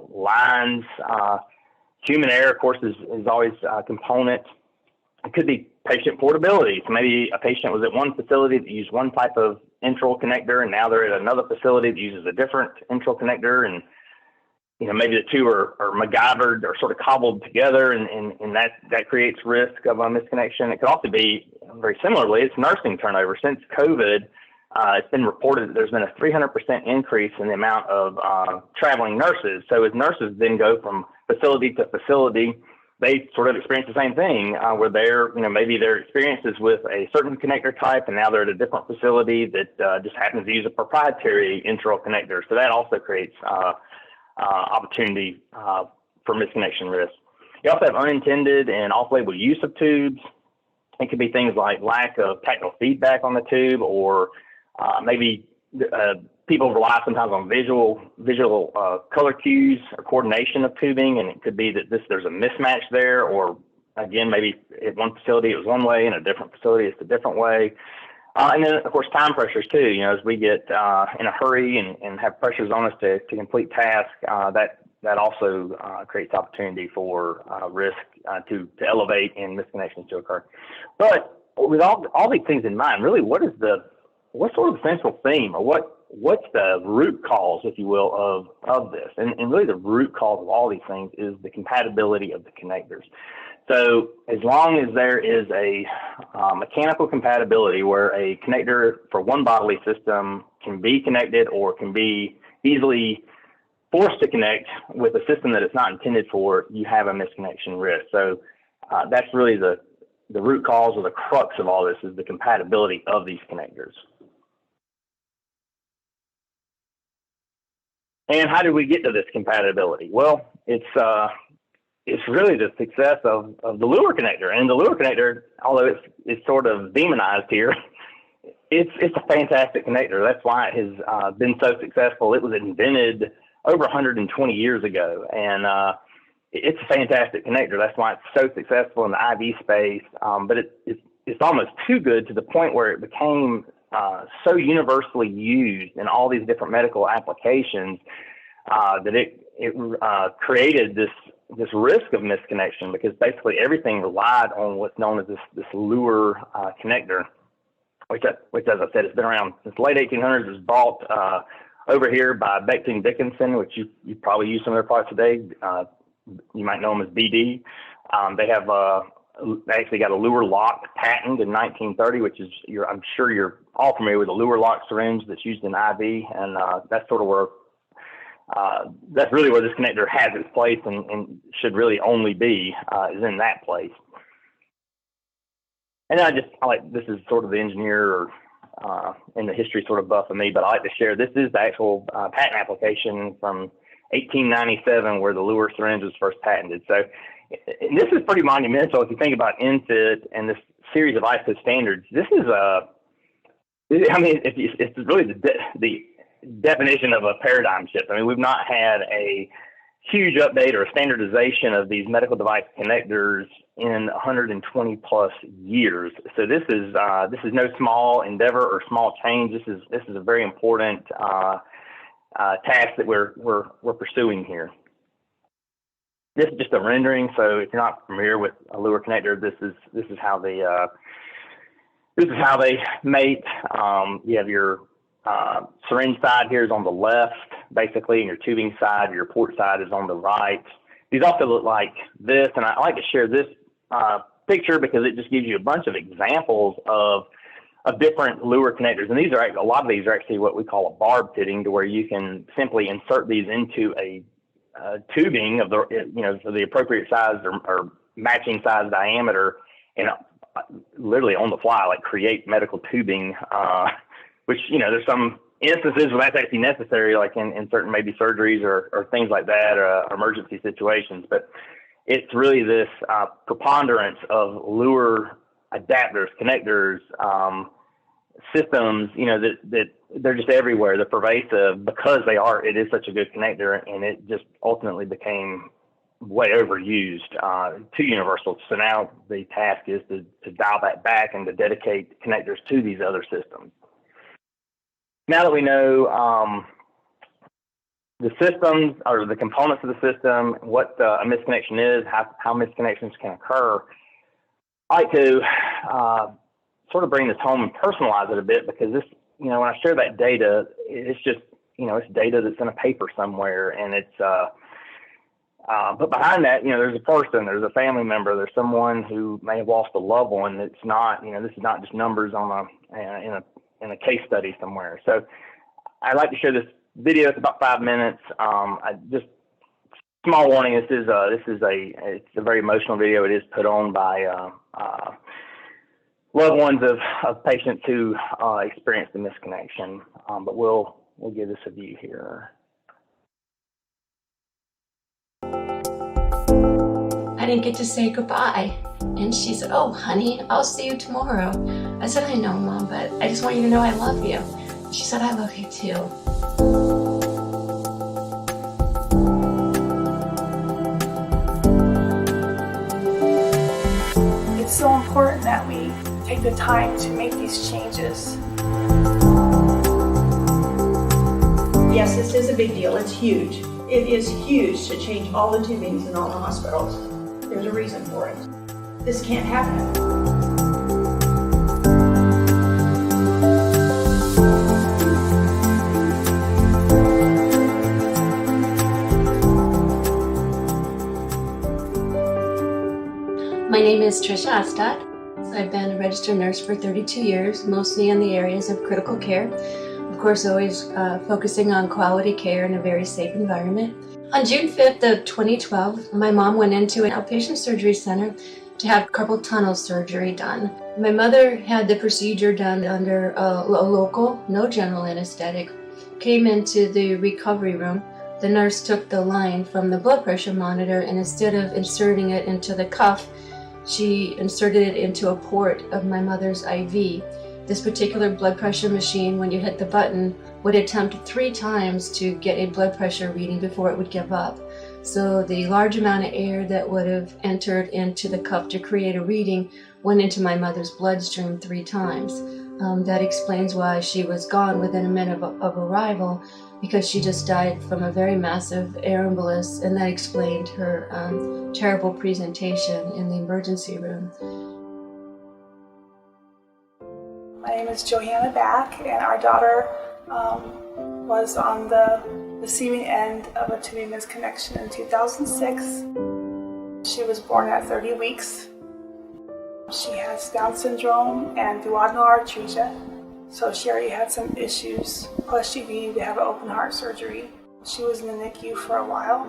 lines. Human error, of course, is always a component. It could be patient portability. So maybe a patient was at one facility that used one type of enteral connector, and now they're at another facility that uses a different enteral connector, and maybe the two are MacGyvered or sort of cobbled together, and that creates risk of a misconnection. It could also be, very similarly, it's nursing turnover. Since COVID, it's been reported that there's been a 300% increase in the amount of traveling nurses. So as nurses then go from facility to facility, they sort of experience the same thing, where maybe their experiences with a certain connector type, and now they're at a different facility that just happens to use a proprietary enteral connector. So that also creates opportunity for misconnection risk. You also have unintended and off-label use of tubes. It could be things like lack of tactile feedback on the tube, or maybe people rely sometimes on visual color cues or coordination of tubing, and it could be that there's a mismatch there, or again, maybe at one facility it was one way, and a different facility it's a different way. And then, of course, time pressures too. As we get in a hurry and have pressures on us to complete tasks, that also creates opportunity for risk to elevate and misconnections to occur. But with all these things in mind, really, what's sort of the central theme, or what's the root cause, if you will, of this? And really, the root cause of all these things is the compatibility of the connectors. So as long as there is a mechanical compatibility where a connector for one bodily system can be connected or can be easily forced to connect with a system that it's not intended for, you have a misconnection risk. So that's really the root cause or the crux of all this, is the compatibility of these connectors. And how did we get to this compatibility? Well, it's really the success of the lure connector. And the lure connector, although it's sort of demonized here, it's a fantastic connector. That's why it has been so successful. It was invented over 120 years ago, and it's a fantastic connector. That's why it's so successful in the IV space. But it's almost too good, to the point where it became so universally used in all these different medical applications that it created this risk of misconnection, because basically everything relied on what's known as this lure connector, which, as I said, has been around since the late 1800s. It was bought over here by Becton Dickinson, which you probably use some of their products today. You might know them as BD. They actually got a lure lock patent in 1930, which is, I'm sure you're all familiar with the lure lock syringe that's used in IV, and that's sort of where that's really where this connector has its place and should really only be, is in that place. And I like, this is sort of the engineer or in the history sort of buff of me, but I like to share, this is the actual patent application from 1897 where the lure syringe was first patented. So and this is pretty monumental if you think about ENFit and this series of ISO standards. This is it's really the definition of a paradigm shift. I mean, we've not had a huge update or a standardization of these medical device connectors in 120 plus years. So this is no small endeavor or small change. This is a very important task that we're pursuing here. This is just a rendering. So if you're not familiar with a lure connector, this is how they mate. You have your syringe side here is on the left, basically, and your tubing side, your port side is on the right. These also look like this, and I like to share this picture because it just gives you a bunch of examples of different lure connectors. And these are a lot of these are actually what we call a barb fitting, to where you can simply insert these into a tubing of the appropriate size or matching size diameter, and literally on the fly, like create medical tubing. Which, there's some instances where that's actually necessary, like in certain maybe surgeries or things like that, or emergency situations. But it's really this preponderance of lure adapters, connectors, systems, that they're just everywhere. They're pervasive because it is such a good connector, and it just ultimately became way overused, too universal. So now the task is to dial that back and to dedicate connectors to these other systems. Now that we know the systems or the components of the system, what a misconnection is, how misconnections can occur, I like to sort of bring this home and personalize it a bit, because this, when I share that data, it's just, it's data that's in a paper somewhere, and it's, but behind that, there's a person, there's a family member, there's someone who may have lost a loved one. It's not, this is not just numbers on in a case study somewhere. So I'd like to share this video. It's about 5 minutes. Just small warning. It's a very emotional video. It is put on by loved ones of patients who experienced the misconnection. But we'll give this a view here. I didn't get to say goodbye. And she said, "Oh, honey, I'll see you tomorrow." I said, "I know, Mom, but I just want you to know I love you." She said, "I love you too." It's so important that we take take the time to make these changes. Yes, this is a big deal. It's huge. It is huge to change all the tubings in all the hospitals. There's a reason for it. This can't happen. My name is Trisha Astad. I've been a registered nurse for 32 years, mostly in the areas of critical care. Of course, always focusing on quality care in a very safe environment. On June 5th of 2012, my mom went into an outpatient surgery center to have carpal tunnel surgery done. My mother had the procedure done under a local, no general anesthetic, came into the recovery room. The nurse took the line from the blood pressure monitor, and instead of inserting it into the cuff, she inserted it into a port of my mother's IV. This particular blood pressure machine, when you hit the button, would attempt 3 times to get a blood pressure reading before it would give up. So the large amount of air that would have entered into the cuff to create a reading went into my mother's bloodstream 3 times. That explains why she was gone within a minute of arrival, because she just died from a very massive air embolus, and that explained her terrible presentation in the emergency room. My name is Johanna Back, and our daughter was on the receiving end of a tubing misconnection in 2006. She was born at 30 weeks. She has Down syndrome and duodenal atresia, so she already had some issues, plus she needed to have an open heart surgery. She was in the NICU for a while.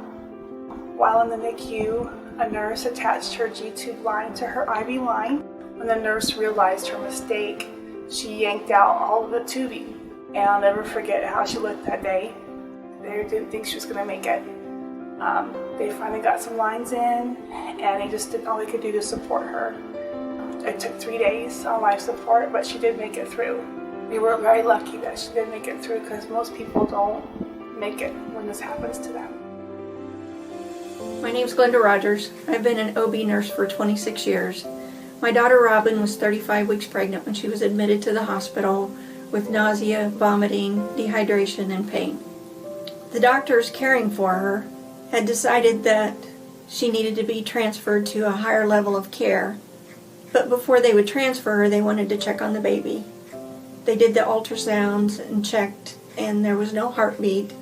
While in the NICU, a nurse attached her G-tube line to her IV line. When the nurse realized her mistake, she yanked out all of the tubing. And I'll never forget how she looked that day. They didn't think she was going to make it. They finally got some lines in, and they just did all they could do to support her. It took 3 days on life support, but she did make it through. We were very lucky that she did make it through, because most people don't make it when this happens to them. My name's Glenda Rogers. I've been an OB nurse for 26 years. My daughter Robin was 35 weeks pregnant when she was admitted to the hospital with nausea, vomiting, dehydration, and pain. The doctors caring for her had decided that she needed to be transferred to a higher level of care. But before they would transfer her, they wanted to check on the baby. They did the ultrasounds and checked, and there was no heartbeat,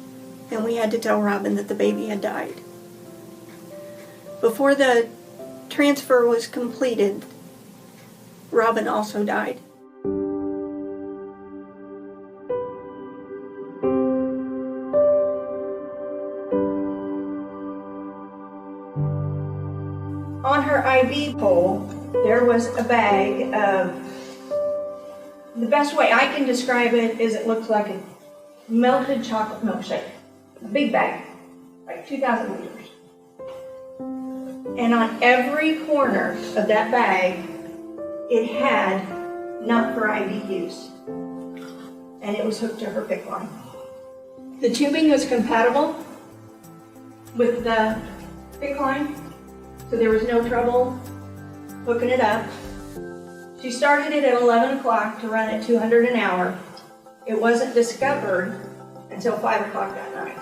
and we had to tell Robin that the baby had died. Before the transfer was completed, Robin also died. On her IV pole, there was a bag of, the best way I can describe it is it looked like a melted chocolate milkshake. A big bag, like 2,000 liters. And on every corner of that bag, it had not for IV use. And it was hooked to her PICC line. The tubing was compatible with the PICC line, so there was no trouble hooking it up. She started it at 11 o'clock to run at 200 an hour. It wasn't discovered until 5 o'clock that night.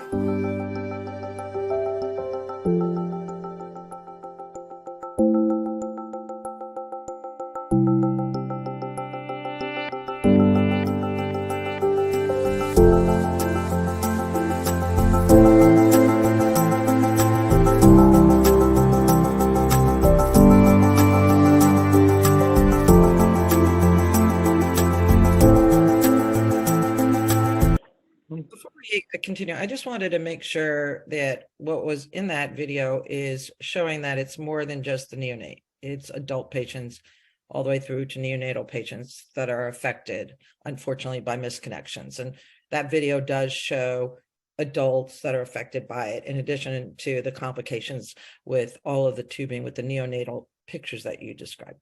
Before we continue, I just wanted to make sure that what was in that video is showing that it's more than just the neonate. It's adult patients all the way through to neonatal patients that are affected, unfortunately, by misconnections. And that video does show adults that are affected by it, in addition to the complications with all of the tubing with the neonatal pictures that you described.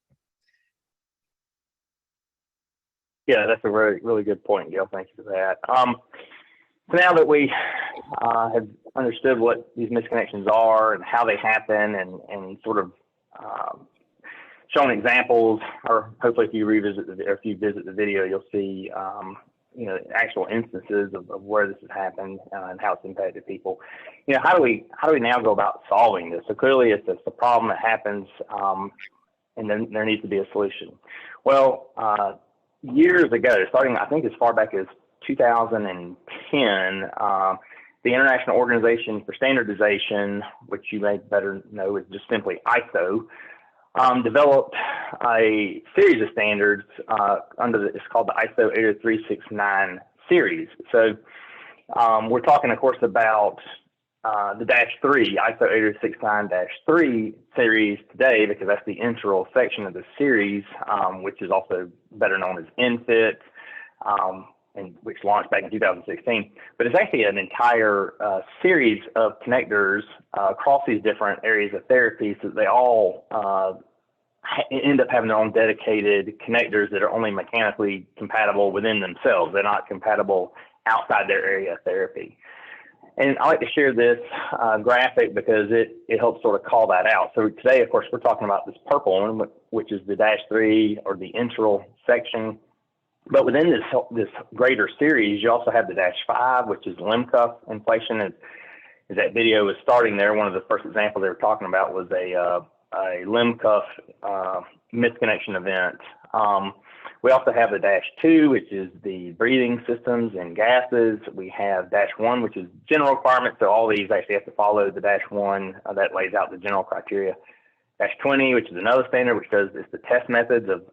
Yeah, that's a really, really good point, Gail. Thank you for that. So now that we have understood what these misconnections are and how they happen, and sort of showing examples, or hopefully if you revisit or if you visit the video, you'll see you know, actual instances of where this has happened and how it's impacted people. You know, how do we now go about solving this? So clearly it's a problem that happens, and then there needs to be a solution. Well, years ago, starting I think as far back as 2010, the International Organization for Standardization, which you may better know is just simply ISO, developed a series of standards it's called the ISO 80369 series. So we're talking, of course, about the -3, ISO 80369-3 series today, because that's the Enteral section of the series, which is also better known as ENFit, and which launched back in 2016. But it's actually an entire series of connectors across these different areas of therapy, so they all end up having their own dedicated connectors that are only mechanically compatible within themselves. They're not compatible outside their area of therapy. And I like to share this graphic because it helps sort of call that out. So today, of course, we're talking about this purple one, which is the -3 or the Enteral section. But within this greater series, you also have the -5, which is limb cuff inflation. As that video was starting there, one of the first examples they were talking about was a limb cuff misconnection event. We also have the -2, which is the breathing systems and gases. We have -1, which is general requirements. So all these actually have to follow the -1 that lays out the general criteria. -20, which is another standard, which does is the test methods of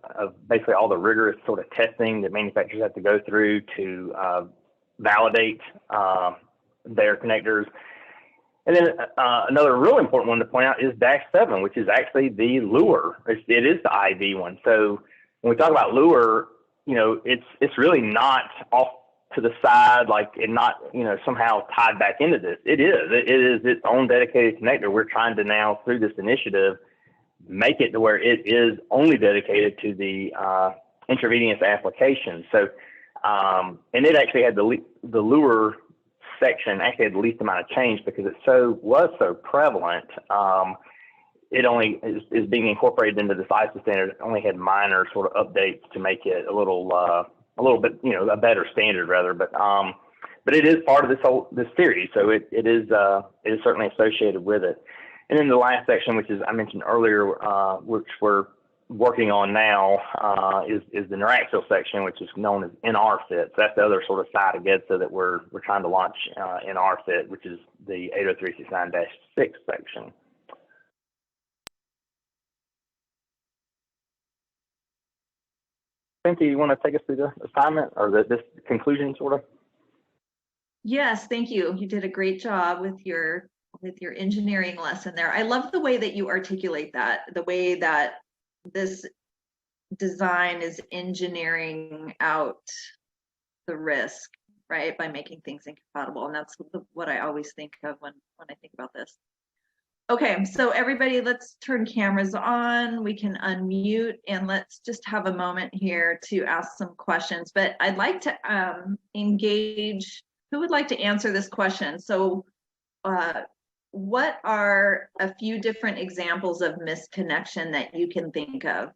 basically all the rigorous sort of testing that manufacturers have to go through to validate their connectors. And then another real important one to point out is -7, which is actually the lure. It is the IV one. So when we talk about lure, you know, it's really not off to the side, like it not, you know, somehow tied back into this. It is its own dedicated connector. We're trying to now, through this initiative, make it to where it is only dedicated to the intravenous application. So, and it actually had the lure section actually had the least amount of change because it was so prevalent. It only is being incorporated into this ISO standard. It only had minor sort of updates to make it a little bit, you know, a better standard rather. But it is part of this series, so it is certainly associated with it. And then the last section, which is I mentioned earlier, which we're working on now, is the neuraxial section, which is known as ENFit. So that's the other sort of side of GEDSA that we're trying to launch ENFit, which is the 80369-6 section. Cynthia, you want to take us through the assignment or this conclusion, sort of? Yes, thank you. You did a great job with your engineering lesson there. I love the way that you articulate that, the way that this design is engineering out the risk, right, by making things incompatible. And that's what I always think of when I think about this. Okay, so everybody, let's turn cameras on. We can unmute and let's just have a moment here to ask some questions. But I'd like to engage, who would like to answer this question? So what are a few different examples of misconnection that you can think of?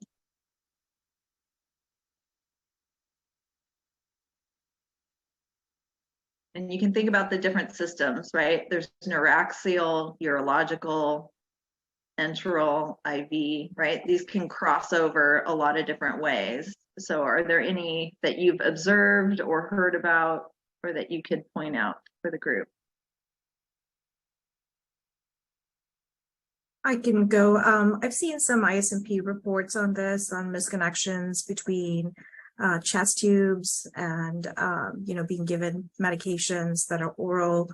And you can think about the different systems, right? There's neuraxial, urological, enteral, IV, right? These can cross over a lot of different ways. So are there any that you've observed or heard about or that you could point out for the group? I can go. I've seen some ISMP reports on this, on misconnections between chest tubes and, being given medications that are oral.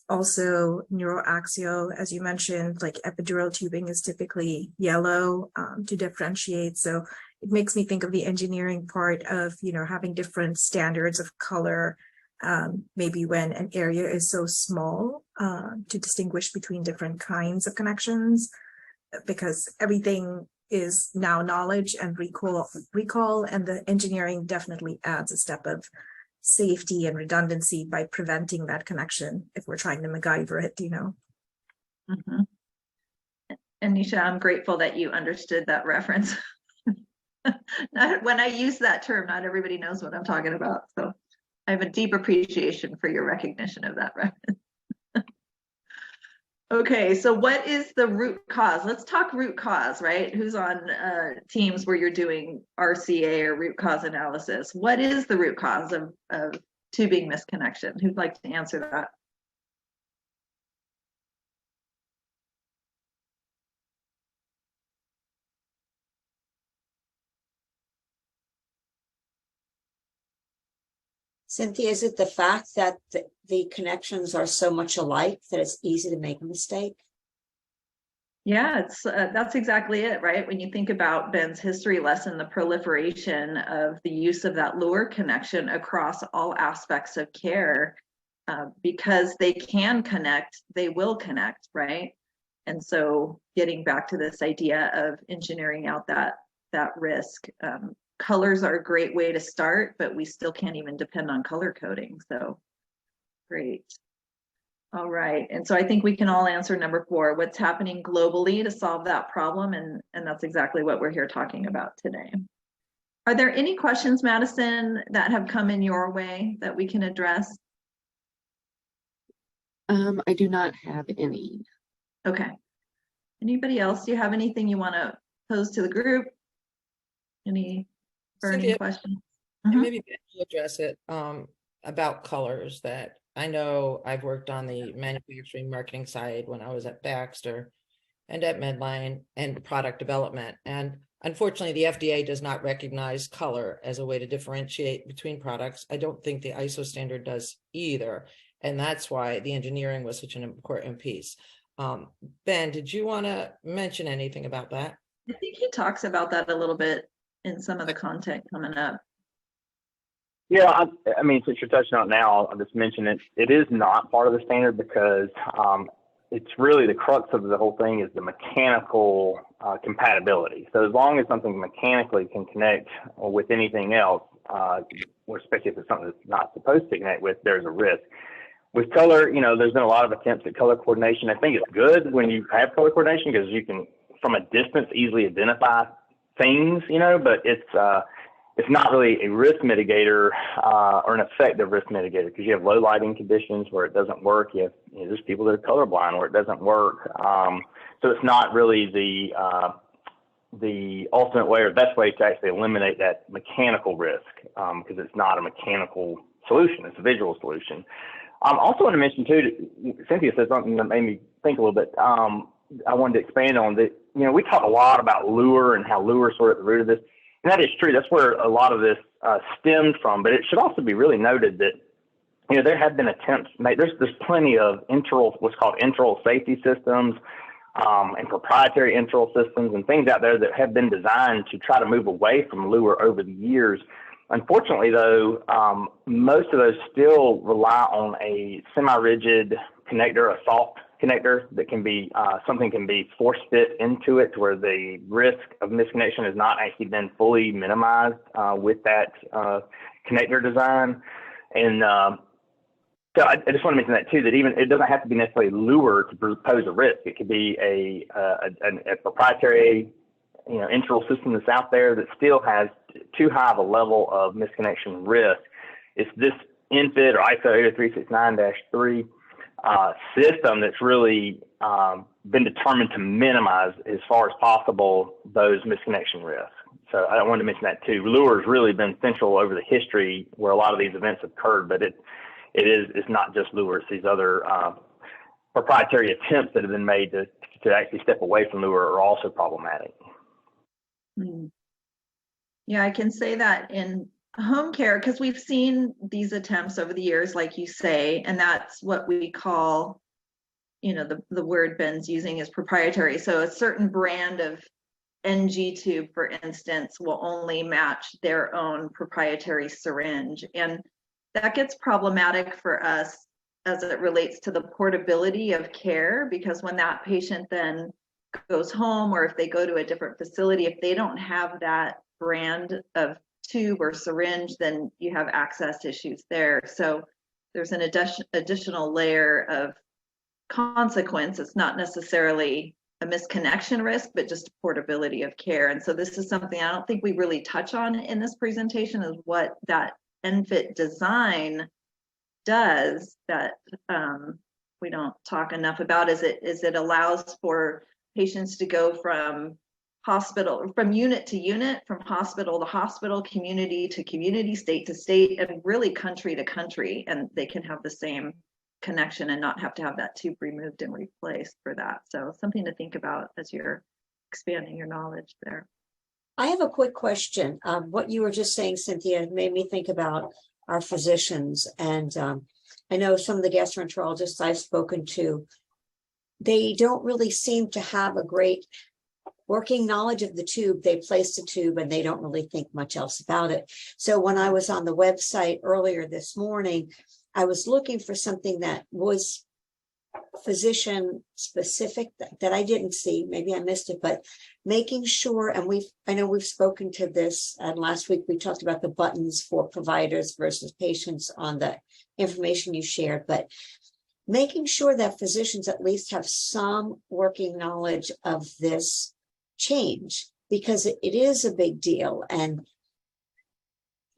Also neuroaxial, as you mentioned, like epidural tubing is typically yellow to differentiate. So it makes me think of the engineering part of, having different standards of color, maybe when an area is so small to distinguish between different kinds of connections, because everything is now knowledge and recall, and the engineering definitely adds a step of safety and redundancy by preventing that connection if we're trying to MacGyver it, Mm-hmm. And Nisha, I'm grateful that you understood that reference. When I use that term, not everybody knows what I'm talking about. So I have a deep appreciation for your recognition of that reference. Okay, so what is the root cause? Let's talk root cause, right? Who's on teams where you're doing RCA or root cause analysis? What is the root cause of tubing misconnection? Who'd like to answer that? Cynthia, is it the fact that the connections are so much alike that it's easy to make a mistake? Yeah, it's that's exactly it, right? When you think about Ben's history lesson, the proliferation of the use of that lure connection across all aspects of care, because they can connect, they will connect, right? And so getting back to this idea of engineering out that risk, colors are a great way to start, but we still can't even depend on color coding. So great. All right, and so I think we can all answer number 4, what's happening globally to solve that problem, and that's exactly what we're here talking about today. Are there any questions, Madison, that have come in your way that we can address? I do not have any. Okay. Anybody else? Do you have anything you want to pose to the group? Any burning Cynthia, questions? maybe you address it about colors. That I know I've worked on the manufacturing marketing side when I was at Baxter and at Medline and product development. And unfortunately, the FDA does not recognize color as a way to differentiate between products. I don't think the ISO standard does either. And that's why the engineering was such an important piece. Ben, did you want to mention anything about that? I think he talks about that a little bit in some of the content coming up. Yeah, I mean, since you're touching on it now, I'll just mention it. It is not part of the standard because it's really the crux of the whole thing is the mechanical compatibility. So as long as something mechanically can connect with anything else, or especially if it's something that's not supposed to connect with, there's a risk. With color, you know, there's been a lot of attempts at color coordination. I think it's good when you have color coordination because you can, from a distance, easily identify things, you know, but it's not really a risk mitigator or an effective risk mitigator because you have low lighting conditions where it doesn't work. You have, there's people that are colorblind where it doesn't work. So it's not really the ultimate way or best way to actually eliminate that mechanical risk because it's not a mechanical solution. It's a visual solution. I also want to mention too, Cynthia said something that made me think a little bit. I wanted to expand on that. You know, we talk a lot about lure and how lure is sort of at the root of this. And that is true. That's where a lot of this stemmed from. But it should also be really noted that, you know, there have been attempts made. There's plenty of Enteral, what's called Enteral safety systems and proprietary Enteral systems and things out there that have been designed to try to move away from lure over the years. Unfortunately, though, most of those still rely on a semi-rigid connector, a soft connector that can be something can be force fit into it to where the risk of misconnection has not actually been fully minimized with that connector design. And so I just want to mention that too, that even it doesn't have to be necessarily lure to pose a risk. It could be a proprietary, you know, Enteral system that's out there that still has too high of a level of misconnection risk. It's this ENFit or ISO 80369-3 system that's really been determined to minimize as far as possible those misconnection risks. So I wanted to mention that too. Lure has really been central over the history where a lot of these events have occurred, but it's not just lure. It's these other proprietary attempts that have been made to actually step away from lure are also problematic. Yeah, I can say that in home care because we've seen these attempts over the years, like you say, and that's what we call, you know, the word Ben's using is proprietary. So a certain brand of NG tube, for instance, will only match their own proprietary syringe. And that gets problematic for us as it relates to the portability of care, because when that patient then goes home or if they go to a different facility, if they don't have that brand of tube or syringe, then you have access issues there. So there's an additional layer of consequence. It's not necessarily a misconnection risk, but just portability of care. And so this is something I don't think we really touch on in this presentation, is what that ENFit design does that we don't talk enough about. Is it allows for patients to go from unit to unit, from hospital to hospital, community to community, state to state, and really country to country, and they can have the same connection and not have to have that tube removed and replaced for that. So something to think about as you're expanding your knowledge there. I have a quick question. What you were just saying, Cynthia, made me think about our physicians. And I know some of the gastroenterologists I've spoken to, they don't really seem to have a great working knowledge of the tube. They place the tube and they don't really think much else about it. So when I was on the website earlier this morning, I was looking for something that was physician specific that I didn't see. Maybe I missed it, but making sure, and I know we've spoken to this, and last week we talked about the buttons for providers versus patients on the information you shared, but making sure that physicians at least have some working knowledge of this change, because it is a big deal. And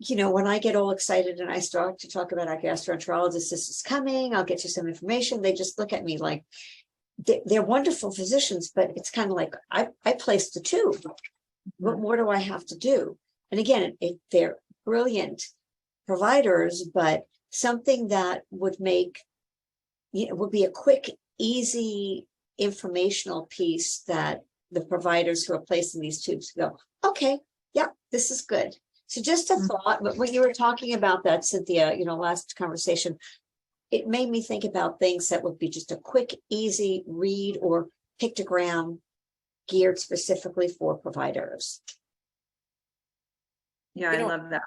you know, when I get all excited and I start to talk about our gastroenterologist, this is coming, I'll get you some information, they just look at me like they're wonderful physicians, but it's kind of like, I placed the tube. What more do I have to do? And again, they're brilliant providers, but something that would make, would be a quick, easy informational piece that the providers who are placing these tubes go, okay, yeah, this is good. So just a thought, but when you were talking about that, Cynthia, last conversation, it made me think about things that would be just a quick, easy read or pictogram geared specifically for providers. Yeah, I love that.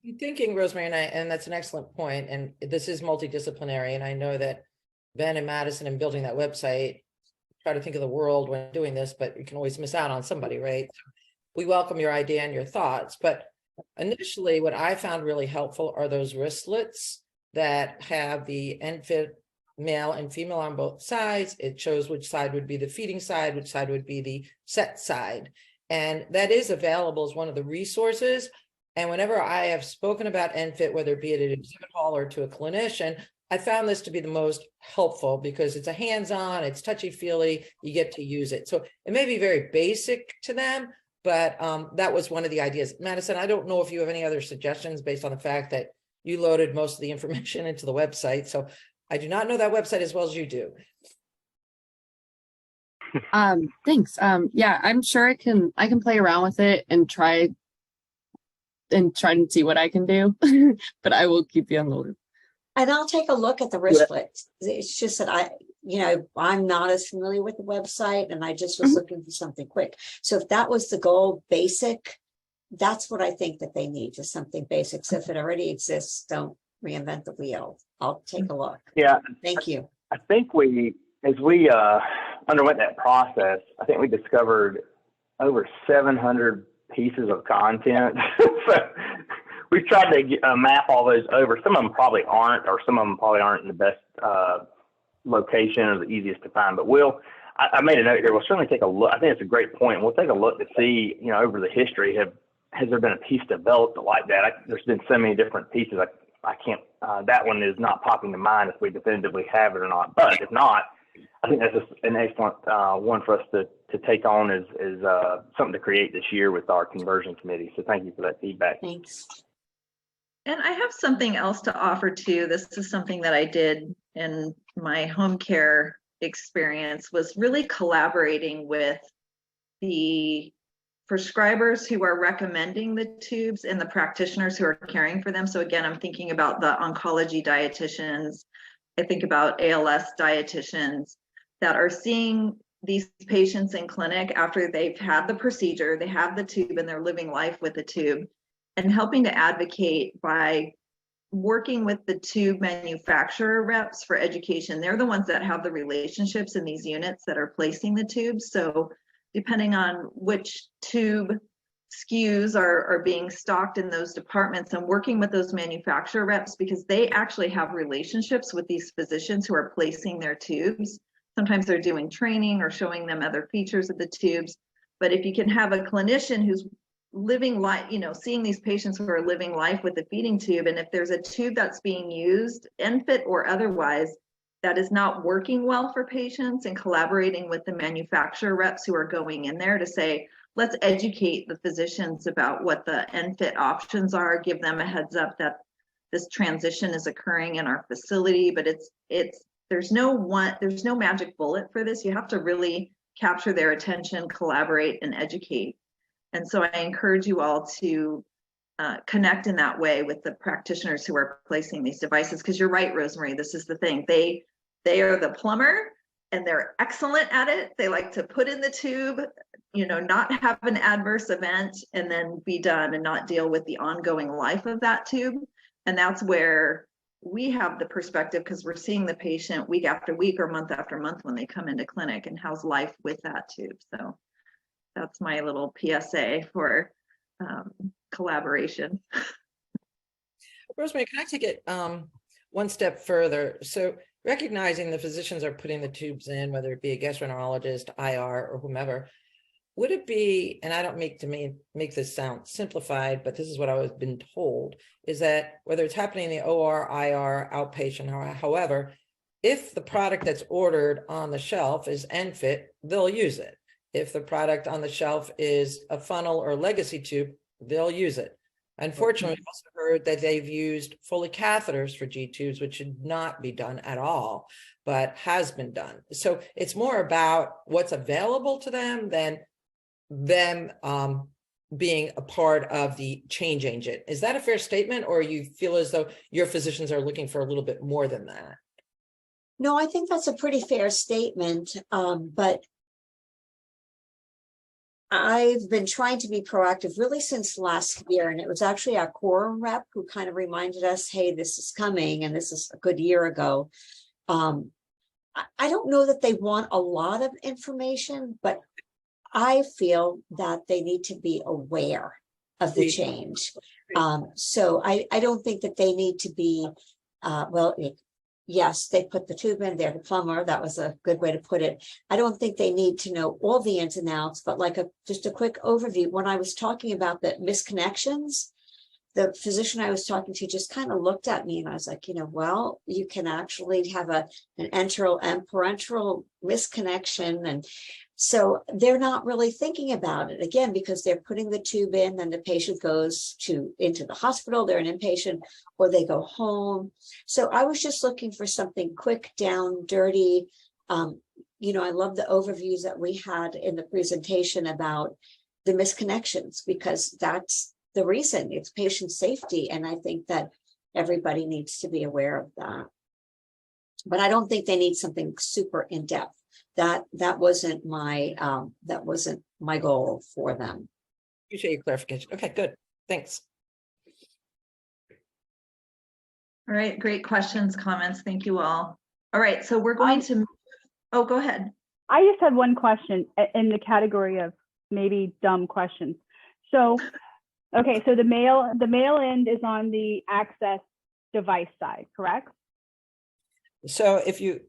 You're thinking, Rosemary, and that's an excellent point. And this is multidisciplinary. And I know that Ben and Madison, in building that website, try to think of the world when doing this, but you can always miss out on somebody, right? So we welcome your idea and your thoughts, but initially what I found really helpful are those wristlets that have the ENFit male and female on both sides. It shows which side would be the feeding side, which side would be the set side. And that is available as one of the resources. And whenever I have spoken about ENFit, whether it be at an exhibit hall or to a clinician, I found this to be the most helpful because it's a hands-on, it's touchy-feely, you get to use it. So it may be very basic to them, but that was one of the ideas. Madison, I don't know if you have any other suggestions based on the fact that you loaded most of the information into the website. So I do not know that website as well as you do. Thanks. Yeah, I'm sure I can play around with it and try and see what I can do, but I will keep you on the loop. And I'll take a look at the wristlets. It's just that I'm not as familiar with the website and I just was looking for something quick. So if that was the goal, basic, that's what I think that they need, just something basic. So if it already exists, don't reinvent the wheel. I'll take a look. Yeah. Thank you. I think as we underwent that process, I think we discovered over 700 pieces of content. So we've tried to map all those over. Some of them probably aren't, or some of them probably aren't in the best location or the easiest to find. But I made a note here. We'll certainly take a look. I think it's a great point. We'll take a look to see, over the history, has there been a piece developed like that? There's been so many different pieces. I can't. That one is not popping to mind if we definitively have it or not. But if not, I think that's an excellent one for us to take on as something to create this year with our conversion committee. So thank you for that feedback. Thanks. And I have something else to offer too. This is something that I did in my home care experience, was really collaborating with the prescribers who are recommending the tubes and the practitioners who are caring for them. So again, I'm thinking about the oncology dietitians. I think about ALS dietitians that are seeing these patients in clinic after they've had the procedure, they have the tube and they're living life with the tube, and helping to advocate by working with the tube manufacturer reps for education. They're the ones that have the relationships in these units that are placing the tubes. So depending on which tube SKUs are being stocked in those departments, and working with those manufacturer reps, because they actually have relationships with these physicians who are placing their tubes. sometimes they're doing training or showing them other features of the tubes. But if you can have a clinician who's living life, seeing these patients who are living life with the feeding tube, and if there's a tube that's being used, ENFit or otherwise, that is not working well for patients, and collaborating with the manufacturer reps who are going in there to say, let's educate the physicians about what the ENFit options are, give them a heads up that this transition is occurring in our facility. But there's no magic bullet for this. You have to really capture their attention, collaborate, and educate. And so I encourage you all to connect in that way with the practitioners who are placing these devices, because you're right, Rosemary, this is the thing. They are the plumber, and they're excellent at it. They like to put in the tube, not have an adverse event and then be done and not deal with the ongoing life of that tube. And that's where we have the perspective, because we're seeing the patient week after week or month after month when they come into clinic, and how's life with that tube. So that's my little PSA for collaboration. Rosemary, can I take it one step further? So recognizing the physicians are putting the tubes in, whether it be a gastroenterologist, IR, or whomever, would it be, and I don't make this sound simplified, but this is what I've been told, is that whether it's happening in the OR, IR, outpatient, or however, if the product that's ordered on the shelf is ENFit, they'll use it. If the product on the shelf is a funnel or legacy tube, they'll use it. Unfortunately, we've also heard that they've used Foley catheters for G tubes, which should not be done at all, but has been done. So it's more about what's available to them than them being a part of the change agent. Is that a fair statement, or you feel as though your physicians are looking for a little bit more than that? No, I think that's a pretty fair statement, but I've been trying to be proactive really since last year, and it was actually our quorum rep who kind of reminded us, hey, this is coming, and this is a good year ago. I don't know that they want a lot of information, but I feel that they need to be aware of the change. So I don't think that they need to be, yes, they put the tube in, they're the plumber. That was a good way to put it. I don't think they need to know all the ins and outs, but like just a quick overview. When I was talking about the misconnections, the physician I was talking to just kind of looked at me, and I was like, well, you can actually have an enteral and parenteral misconnection. And so they're not really thinking about it, again, because they're putting the tube in, then the patient goes into the hospital, they're an inpatient, or they go home. So I was just looking for something quick, down, dirty. I love the overviews that we had in the presentation about the misconnections, because that's the reason. It's patient safety. And I think that everybody needs to be aware of that. But I don't think they need something super in-depth. That wasn't my goal for them. Appreciate your clarification. Okay, good. Thanks. All right, great questions, comments. Thank you all. All right, so we're going to, oh, go ahead. I just had one question in the category of maybe dumb questions. So, okay, so the mail end is on the access device side, correct? So if you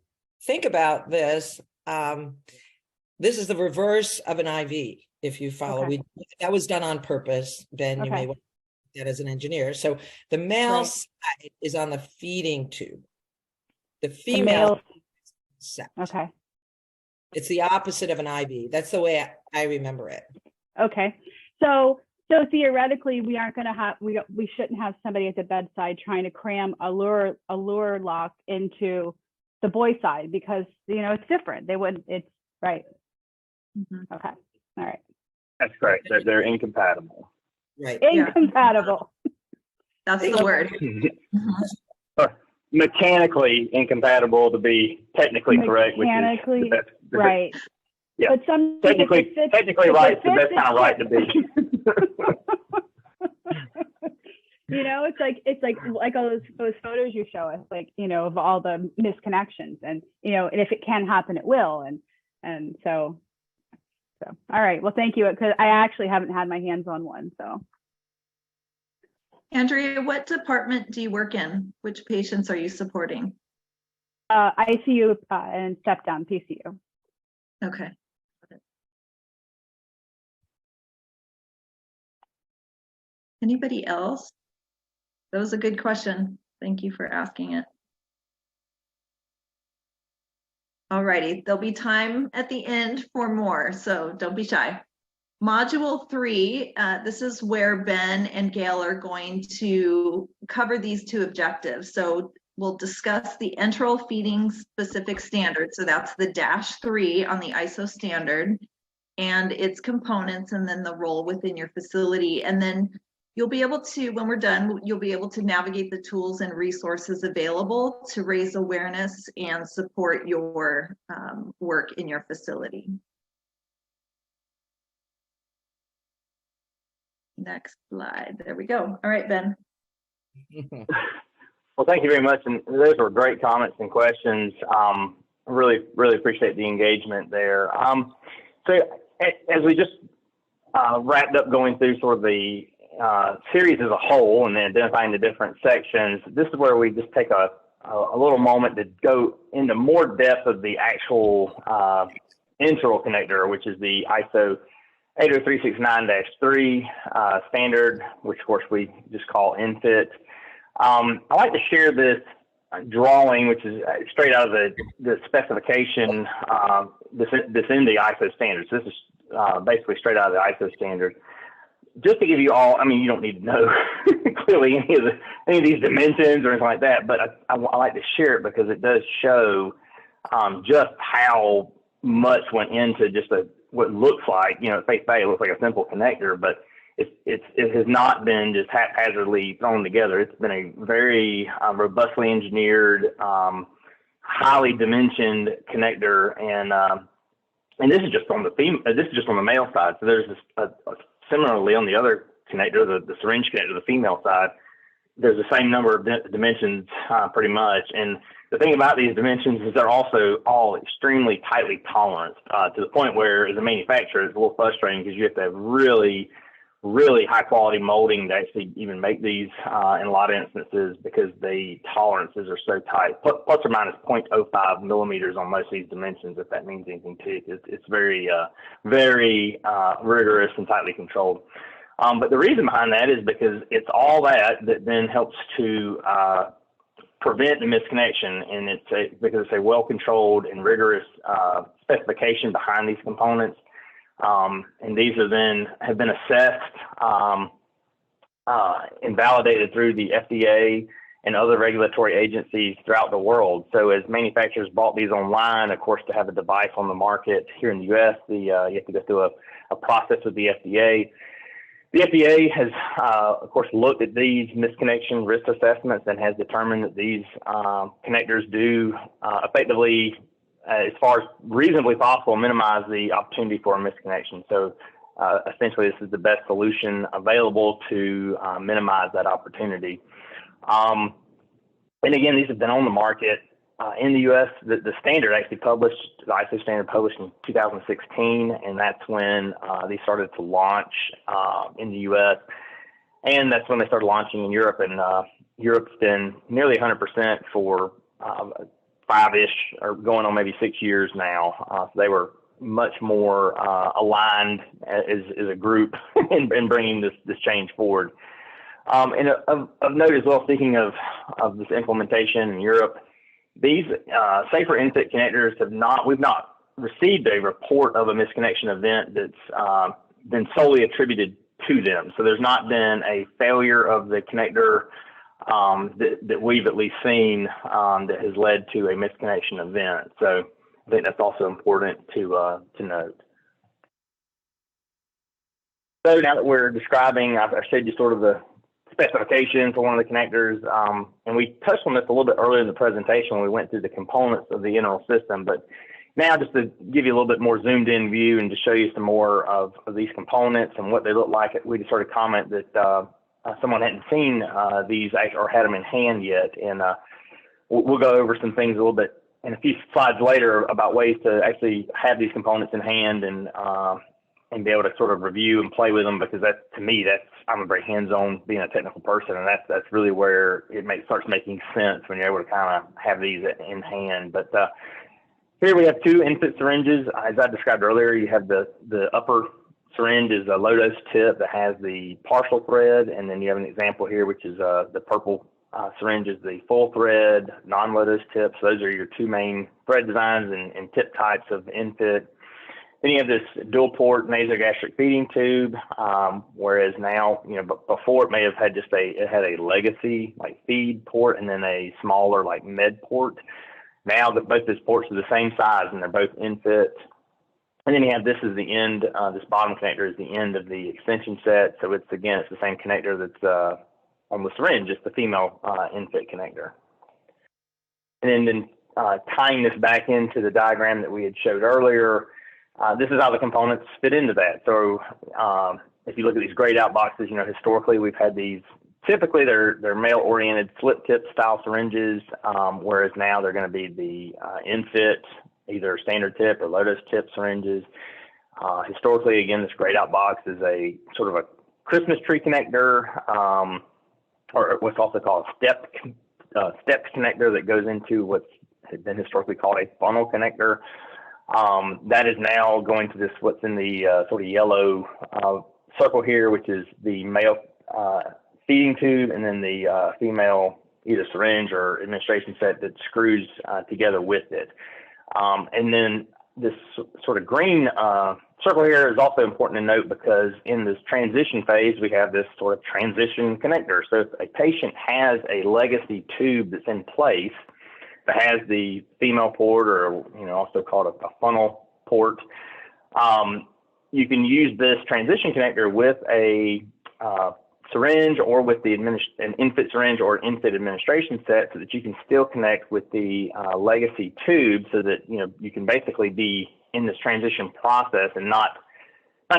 think about this, this is the reverse of an IV. If you follow, Okay. That was done on purpose. Ben, you may want to do that as an engineer. So the male side is on the feeding tube. The female side. Okay. It's the opposite of an IV. That's the way I remember it. Okay. So theoretically, we aren't going to have, we shouldn't have somebody at the bedside trying to cram a lure lock into the boy side, because it's different. They wouldn't. It's right. Mm-hmm. Okay. All right. That's correct. They're incompatible. Right. Incompatible. That's the word. Mechanically incompatible, to be technically correct. Mechanically, right. Yeah. But some technically right. It's the best kind of right to be. It's like all those photos you show us, of all the misconnections, and and if it can happen, it will, and so all right. Well, thank you, because I actually haven't had my hands on one. So, Andrea, what department do you work in? Which patients are you supporting? ICU and step down PCU. Okay. Anybody else? That was a good question. Thank you for asking it. All righty, there'll be time at the end for more, so don't be shy. Module 3, this is where Ben and Gail are going to cover these two objectives. So we'll discuss the enteral feeding specific standard. So that's the -3 on the ISO standard and its components, and then the role within your facility. And then you'll be able to, when we're done, you'll be able to navigate the tools and resources available to raise awareness and support your work in your facility. Next slide. There we go. All right, Ben. Well, thank you very much. And those were great comments and questions. Really appreciate the engagement there. So as we just wrapped up going through sort of the series as a whole and then identifying the different sections, this is where we just take a little moment to go into more depth of the actual Enteral connector, which is the ISO 80369-3 standard, which of course we just call ENFit. I like to share this drawing, which is straight out of the specification this in the ISO standards. This is basically straight out of the ISO standard. Just to give you all, I mean, you don't need to know clearly any of these dimensions or anything like that, but I like to share it because it does show just how much went into just what looks like, you know, at face value, it looks like a simple connector, but it has not been just haphazardly thrown together. It's been a very robustly engineered, highly dimensioned connector, and this is just on the male side. So there's this similarly on the other connector, the syringe connector, the female side. There's the same number of dimensions pretty much, and the thing about these dimensions is they're also all extremely tightly toleranced to the point where, as a manufacturer, it's a little frustrating because you have to have really high quality molding to actually even make these in a lot of instances because the tolerances are so tight, plus or minus 0.05 millimeters on most of these dimensions, if that means anything to you. It's very rigorous and tightly controlled. But the reason behind that is because it's all that then helps to prevent the misconnection, and because it's a well-controlled and rigorous specification behind these components. And these have been assessed and validated through the FDA and other regulatory agencies throughout the world. So as manufacturers bought these online, of course, to have a device on the market here in the U.S., you have to go through a process with the FDA. The FDA has, of course, looked at these misconnection risk assessments and has determined that these connectors do effectively, as far as reasonably possible, minimize the opportunity for a misconnection. So essentially, this is the best solution available to minimize that opportunity. And again, these have been on the market in the U.S. The standard actually published, the ISO standard published in 2016, and that's when they started to launch in the U.S. And that's when they started launching in Europe. And Europe's been nearly 100% for 5-ish or going on maybe 6 years now. So they were much more aligned as a group in bringing this change forward. And of note as well, speaking of this implementation in Europe, these safer ENFit connectors we've not received a report of a misconnection event that's been solely attributed to them. So there's not been a failure of the connector that we've at least seen that has led to a misconnection event. So I think that's also important to note. So now that we're describing, I've showed you sort of the specification for one of the connectors, and we touched on this a little bit earlier in the presentation when we went through the components of the Enteral system, but now just to give you a little bit more zoomed in view and to show you some more of these components and what they look like, we just sort of comment that someone hadn't seen these or had them in hand yet, and we'll go over some things a little bit in a few slides later about ways to actually have these components in hand and and be able to sort of review and play with them, because to me, I'm a very hands-on, being a technical person, and that's really where it starts making sense when you're able to kind of have these in hand. But here we have two ENFit syringes. As I described earlier, you have the upper syringe is a low dose tip that has the partial thread, and then you have an example here, which is the purple syringe is the full thread, non-low dose tips. So those are your two main thread designs and tip types of ENFit. Then you have this dual port nasogastric feeding tube, whereas now, before it may have had it had a legacy like feed port and then a smaller like med port. Now that both these ports are the same size and they're both ENFit. And then you have this is the end, this bottom connector is the end of the extension set. So it's the same connector that's on the syringe, just the female ENFit connector. And then tying this back into the diagram that we had showed earlier, this is how the components fit into that. So if you look at these grayed out boxes, historically we've had these, typically they're male oriented slip tip style syringes, whereas now they're going to be the ENFit, either standard tip or low dose tip syringes. Historically, again, this grayed out box is a sort of a Christmas tree connector, or what's also called a step connector that goes into what's been historically called a funnel connector. That is now going to what's in the sort of yellow circle here, which is the male feeding tube, and then the female either syringe or administration set that screws together with it. And then this sort of green circle here is also important to note, because in this transition phase, we have this sort of transition connector. So if a patient has a legacy tube that's in place that has the female port, or also called a funnel port, you can use this transition connector with a syringe or with an ENFit syringe or ENFit administration set, so that you can still connect with the legacy tube, so that you can basically be in this transition process and not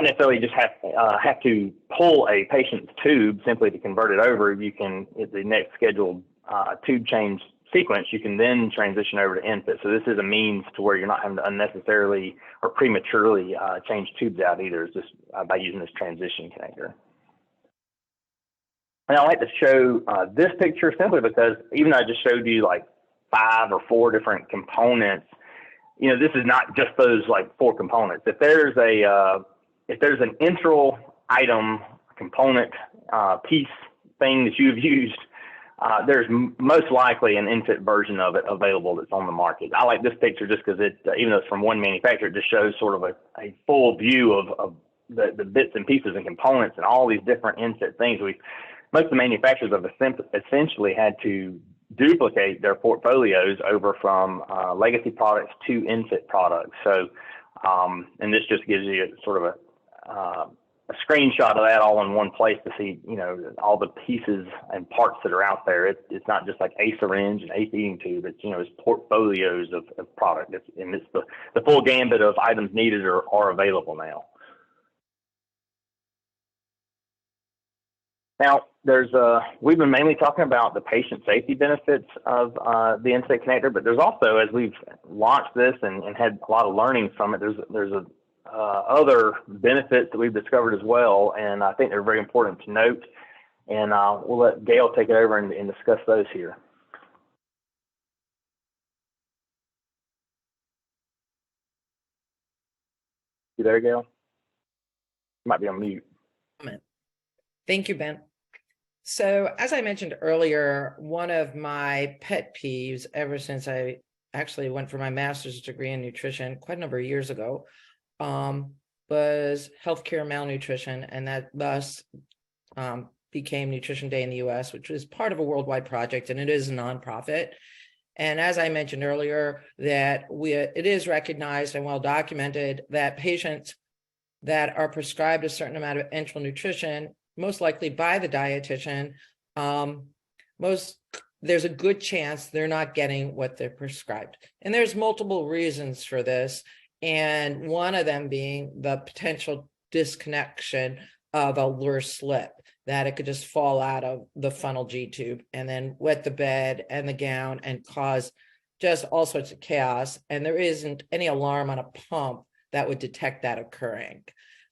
necessarily just have to pull a patient's tube simply to convert it over. You can, at the next scheduled tube change sequence, you can then transition over to ENFit. So this is a means to where you're not having to unnecessarily or prematurely change tubes out either. It's just by using this transition connector. And I like to show this picture simply because even though I just showed you like 5 or 4 different components, this is not just those like 4 components. If there's an Enteral item, component, piece, thing that you've used, there's most likely an ENFit version of it available that's on the market. I like this picture just because it, even though it's from one manufacturer, it just shows sort of a full view of the bits and pieces and components and all these different ENFit things. Most of the manufacturers have essentially had to duplicate their portfolios over from legacy products to ENFit products. So, and this just gives you sort of a screenshot of that all in one place to see, all the pieces and parts that are out there. It's not just like a syringe and a feeding tube. It's portfolios of product. It's the full gambit of items needed are available now. Now, we've been mainly talking about the patient safety benefits of the ENFit connector, but there's also, as we've launched this and had a lot of learnings from it, there's other benefits that we've discovered as well, and I think they're very important to note. And we'll let Gail take it over and discuss those here. You there, Gail? You might be on mute. Thank you, Ben. So as I mentioned earlier, one of my pet peeves ever since I actually went for my master's degree in nutrition quite a number of years ago was healthcare malnutrition, and that thus became Nutrition Day in the US, which is part of a worldwide project, and it is a nonprofit. And as I mentioned earlier, that it is recognized and well documented that patients that are prescribed a certain amount of enteral nutrition, most likely by the dietitian, there's a good chance they're not getting what they're prescribed. And there's multiple reasons for this. And one of them being the potential disconnection of a lure slip, that it could just fall out of the funnel G tube and then wet the bed and the gown and cause just all sorts of chaos. And there isn't any alarm on a pump that would detect that occurring.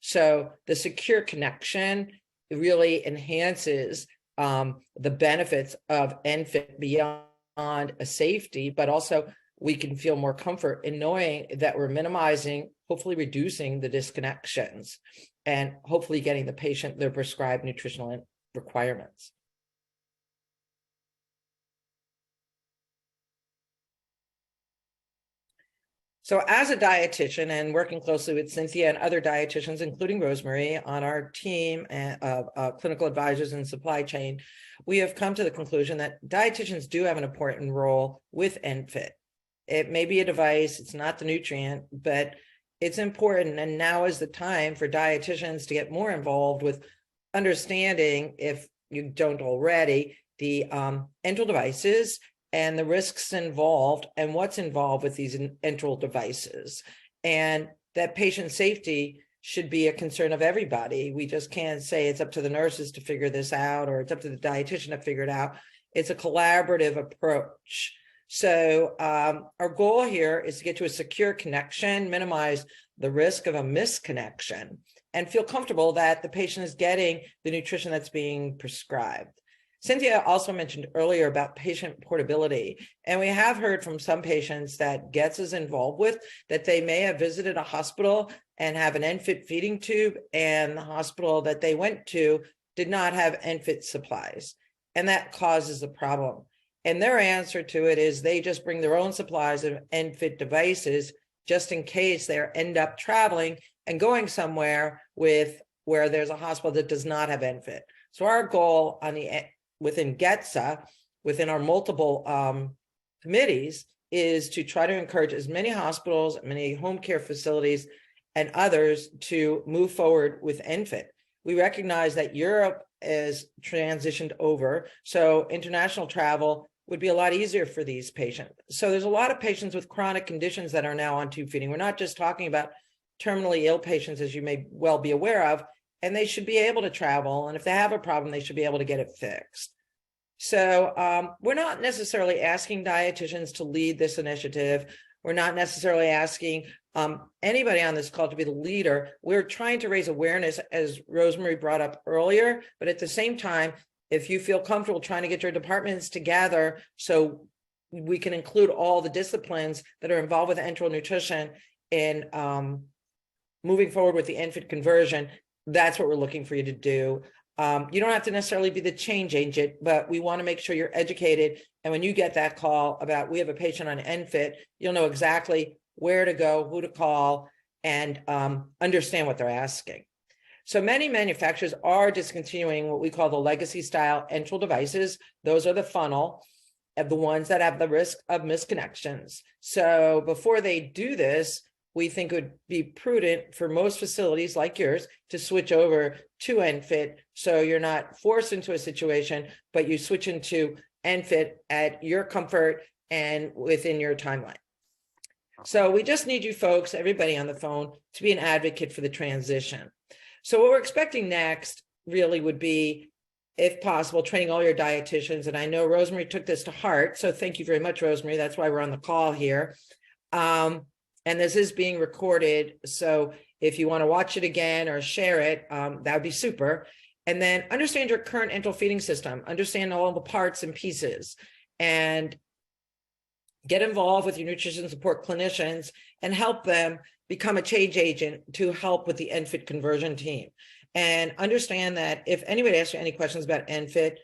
So the secure connection really enhances the benefits of ENFit beyond a safety, but also we can feel more comfort in knowing that we're minimizing, hopefully reducing the disconnections, and hopefully getting the patient their prescribed nutritional requirements. So as a dietitian and working closely with Cynthia and other dietitians, including Rosemary, on our team of clinical advisors and supply chain, we have come to the conclusion that dietitians do have an important role with ENFit. It may be a device, it's not the nutrient, but it's important. And now is the time for dietitians to get more involved with understanding, if you don't already, the enteral devices and the risks involved and what's involved with these enteral devices, and that patient safety should be a concern of everybody. We just can't say it's up to the nurses to figure this out, or it's up to the dietitian to figure it out. It's a collaborative approach. So our goal here is to get to a secure connection, minimize the risk of a misconnection, and feel comfortable that the patient is getting the nutrition that's being prescribed. Cynthia also mentioned earlier about patient portability, and we have heard from some patients that GEDSA is involved with, that they may have visited a hospital and have an ENFit feeding tube, and the hospital that they went to did not have ENFit supplies, and that causes a problem. And their answer to it is they just bring their own supplies of ENFit devices just in case they end up traveling and going somewhere where there's a hospital that does not have ENFit. So our goal within GEDSA, within our multiple committees, is to try to encourage as many hospitals, many home care facilities, and others to move forward with ENFit. We recognize that Europe is transitioned over, so international travel would be a lot easier for these patients. So there's a lot of patients with chronic conditions that are now on tube feeding. We're not just talking about terminally ill patients, as you may well be aware of, and they should be able to travel. And if they have a problem, they should be able to get it fixed. So we're not necessarily asking dietitians to lead this initiative. We're not necessarily asking anybody on this call to be the leader. We're trying to raise awareness, as Rosemary brought up earlier, but at the same time, if you feel comfortable trying to get your departments together so we can include all the disciplines that are involved with enteral nutrition in moving forward with the ENFit conversion, that's what we're looking for you to do. You don't have to necessarily be the change agent, but we want to make sure you're educated. And when you get that call about, we have a patient on ENFit, you'll know exactly where to go, who to call, and understand what they're asking. So many manufacturers are discontinuing what we call the legacy style enteral devices. Those are the funnel, of the ones that have the risk of misconnections. So before they do this, we think it would be prudent for most facilities like yours to switch over to ENFit, so you're not forced into a situation, but you switch into ENFit at your comfort and within your timeline. So we just need you folks, everybody on the phone, to be an advocate for the transition. So what we're expecting next really would be, if possible, training all your dietitians. And I know Rosemary took this to heart, so thank you very much, Rosemary. That's why we're on the call here. And this is being recorded, so if you want to watch it again or share it, that would be super. And then understand your current enteral feeding system, understand all the parts and pieces, and get involved with your nutrition support clinicians and help them become a change agent to help with the ENFit conversion team. And understand that if anybody asks you any questions about ENFit,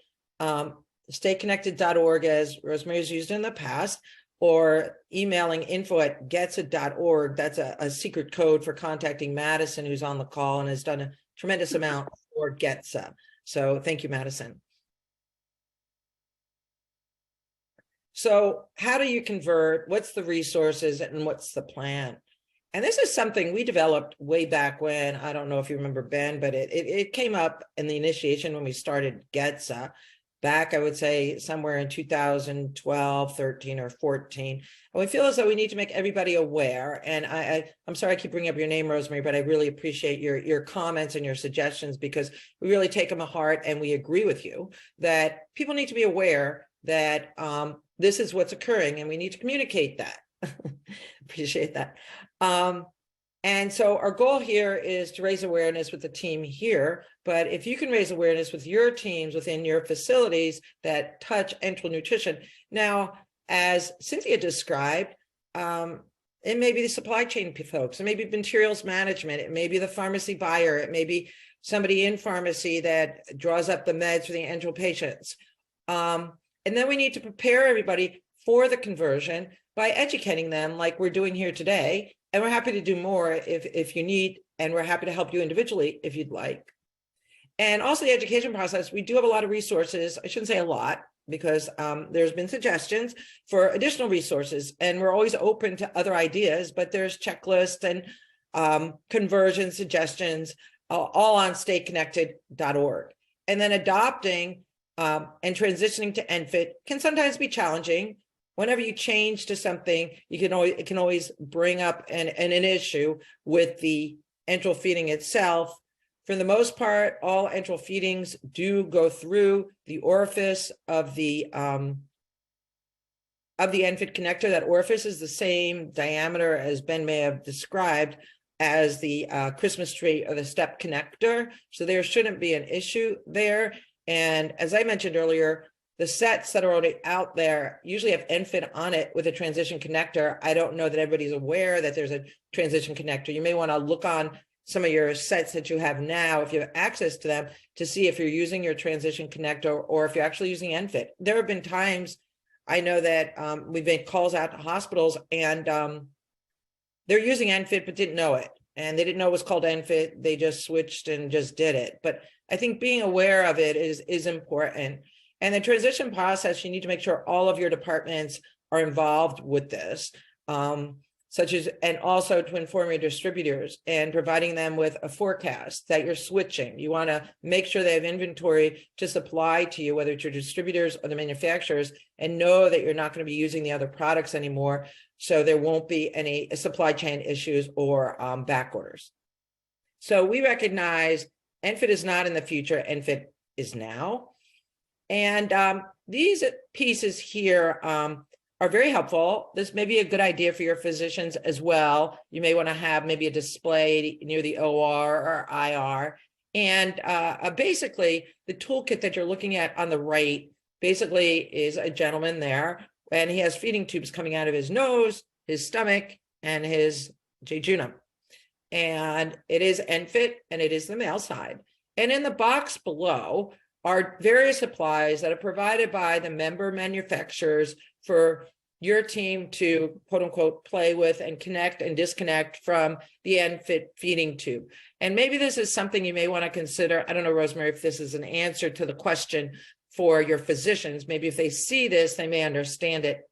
stayconnected.org, as Rosemary has used in the past, or emailing info@GEDSA.org. That's a secret code for contacting Madison, who's on the call and has done a tremendous amount for GEDSA. So thank you, Madison. So how do you convert? What's the resources and what's the plan? And this is something we developed way back when. I don't know if you remember, Ben, but it came up in the initiation when we started GEDSA. Back, I would say, somewhere in 2012, 13, or 14. And we feel as though we need to make everybody aware. And I'm sorry I keep bringing up your name, Rosemary, but I really appreciate your comments and your suggestions, because we really take them to heart, and we agree with you that people need to be aware that this is what's occurring, and we need to communicate that. Appreciate that. And so our goal here is to raise awareness with the team here, but if you can raise awareness with your teams within your facilities that touch enteral nutrition. Now, as Cynthia described, it may be the supply chain folks, it may be materials management, it may be the pharmacy buyer, it may be somebody in pharmacy that draws up the meds for the enteral patients. And then we need to prepare everybody for the conversion by educating them like we're doing here today. And we're happy to do more if you need, and we're happy to help you individually if you'd like. And also the education process, we do have a lot of resources. I shouldn't say a lot, because there's been suggestions for additional resources, and we're always open to other ideas, but there's checklists and conversion suggestions all on stateconnected.org. And then adopting and transitioning to ENFit can sometimes be challenging. Whenever you change to something, it can always bring up an issue with the enteral feeding itself. For the most part, all enteral feedings do go through the orifice of the ENFit connector. That orifice is the same diameter as Ben may have described as the Christmas tree or the step connector. So there shouldn't be an issue there. And as I mentioned earlier, the sets that are already out there usually have ENFit on it with a transition connector. I don't know that everybody's aware that there's a transition connector. You may want to look on some of your sets that you have now, if you have access to them, to see if you're using your transition connector or if you're actually using ENFit. There have been times I know that we've made calls out to hospitals and they're using ENFit but didn't know it. And they didn't know it was called ENFit. They just switched and just did it. But I think being aware of it is important. And the transition process, you need to make sure all of your departments are involved with this, and also to inform your distributors and providing them with a forecast that you're switching. You want to make sure they have inventory to supply to you, whether it's your distributors or the manufacturers, and know that you're not going to be using the other products anymore. So there won't be any supply chain issues or back orders. So we recognize ENFit is not in the future, ENFit is now. And these pieces here are very helpful. This may be a good idea for your physicians as well. You may want to have maybe a display near the OR or IR. And basically, the toolkit that you're looking at on the right basically is a gentleman there, and he has feeding tubes coming out of his nose, his stomach, and his jejunum. And it is ENFit, and it is the male side. And in the box below are various supplies that are provided by the member manufacturers for your team to, quote unquote, play with and connect and disconnect from the ENFit feeding tube. And maybe this is something you may want to consider. I don't know, Rosemary, if this is an answer to the question for your physicians. Maybe if they see this, they may understand it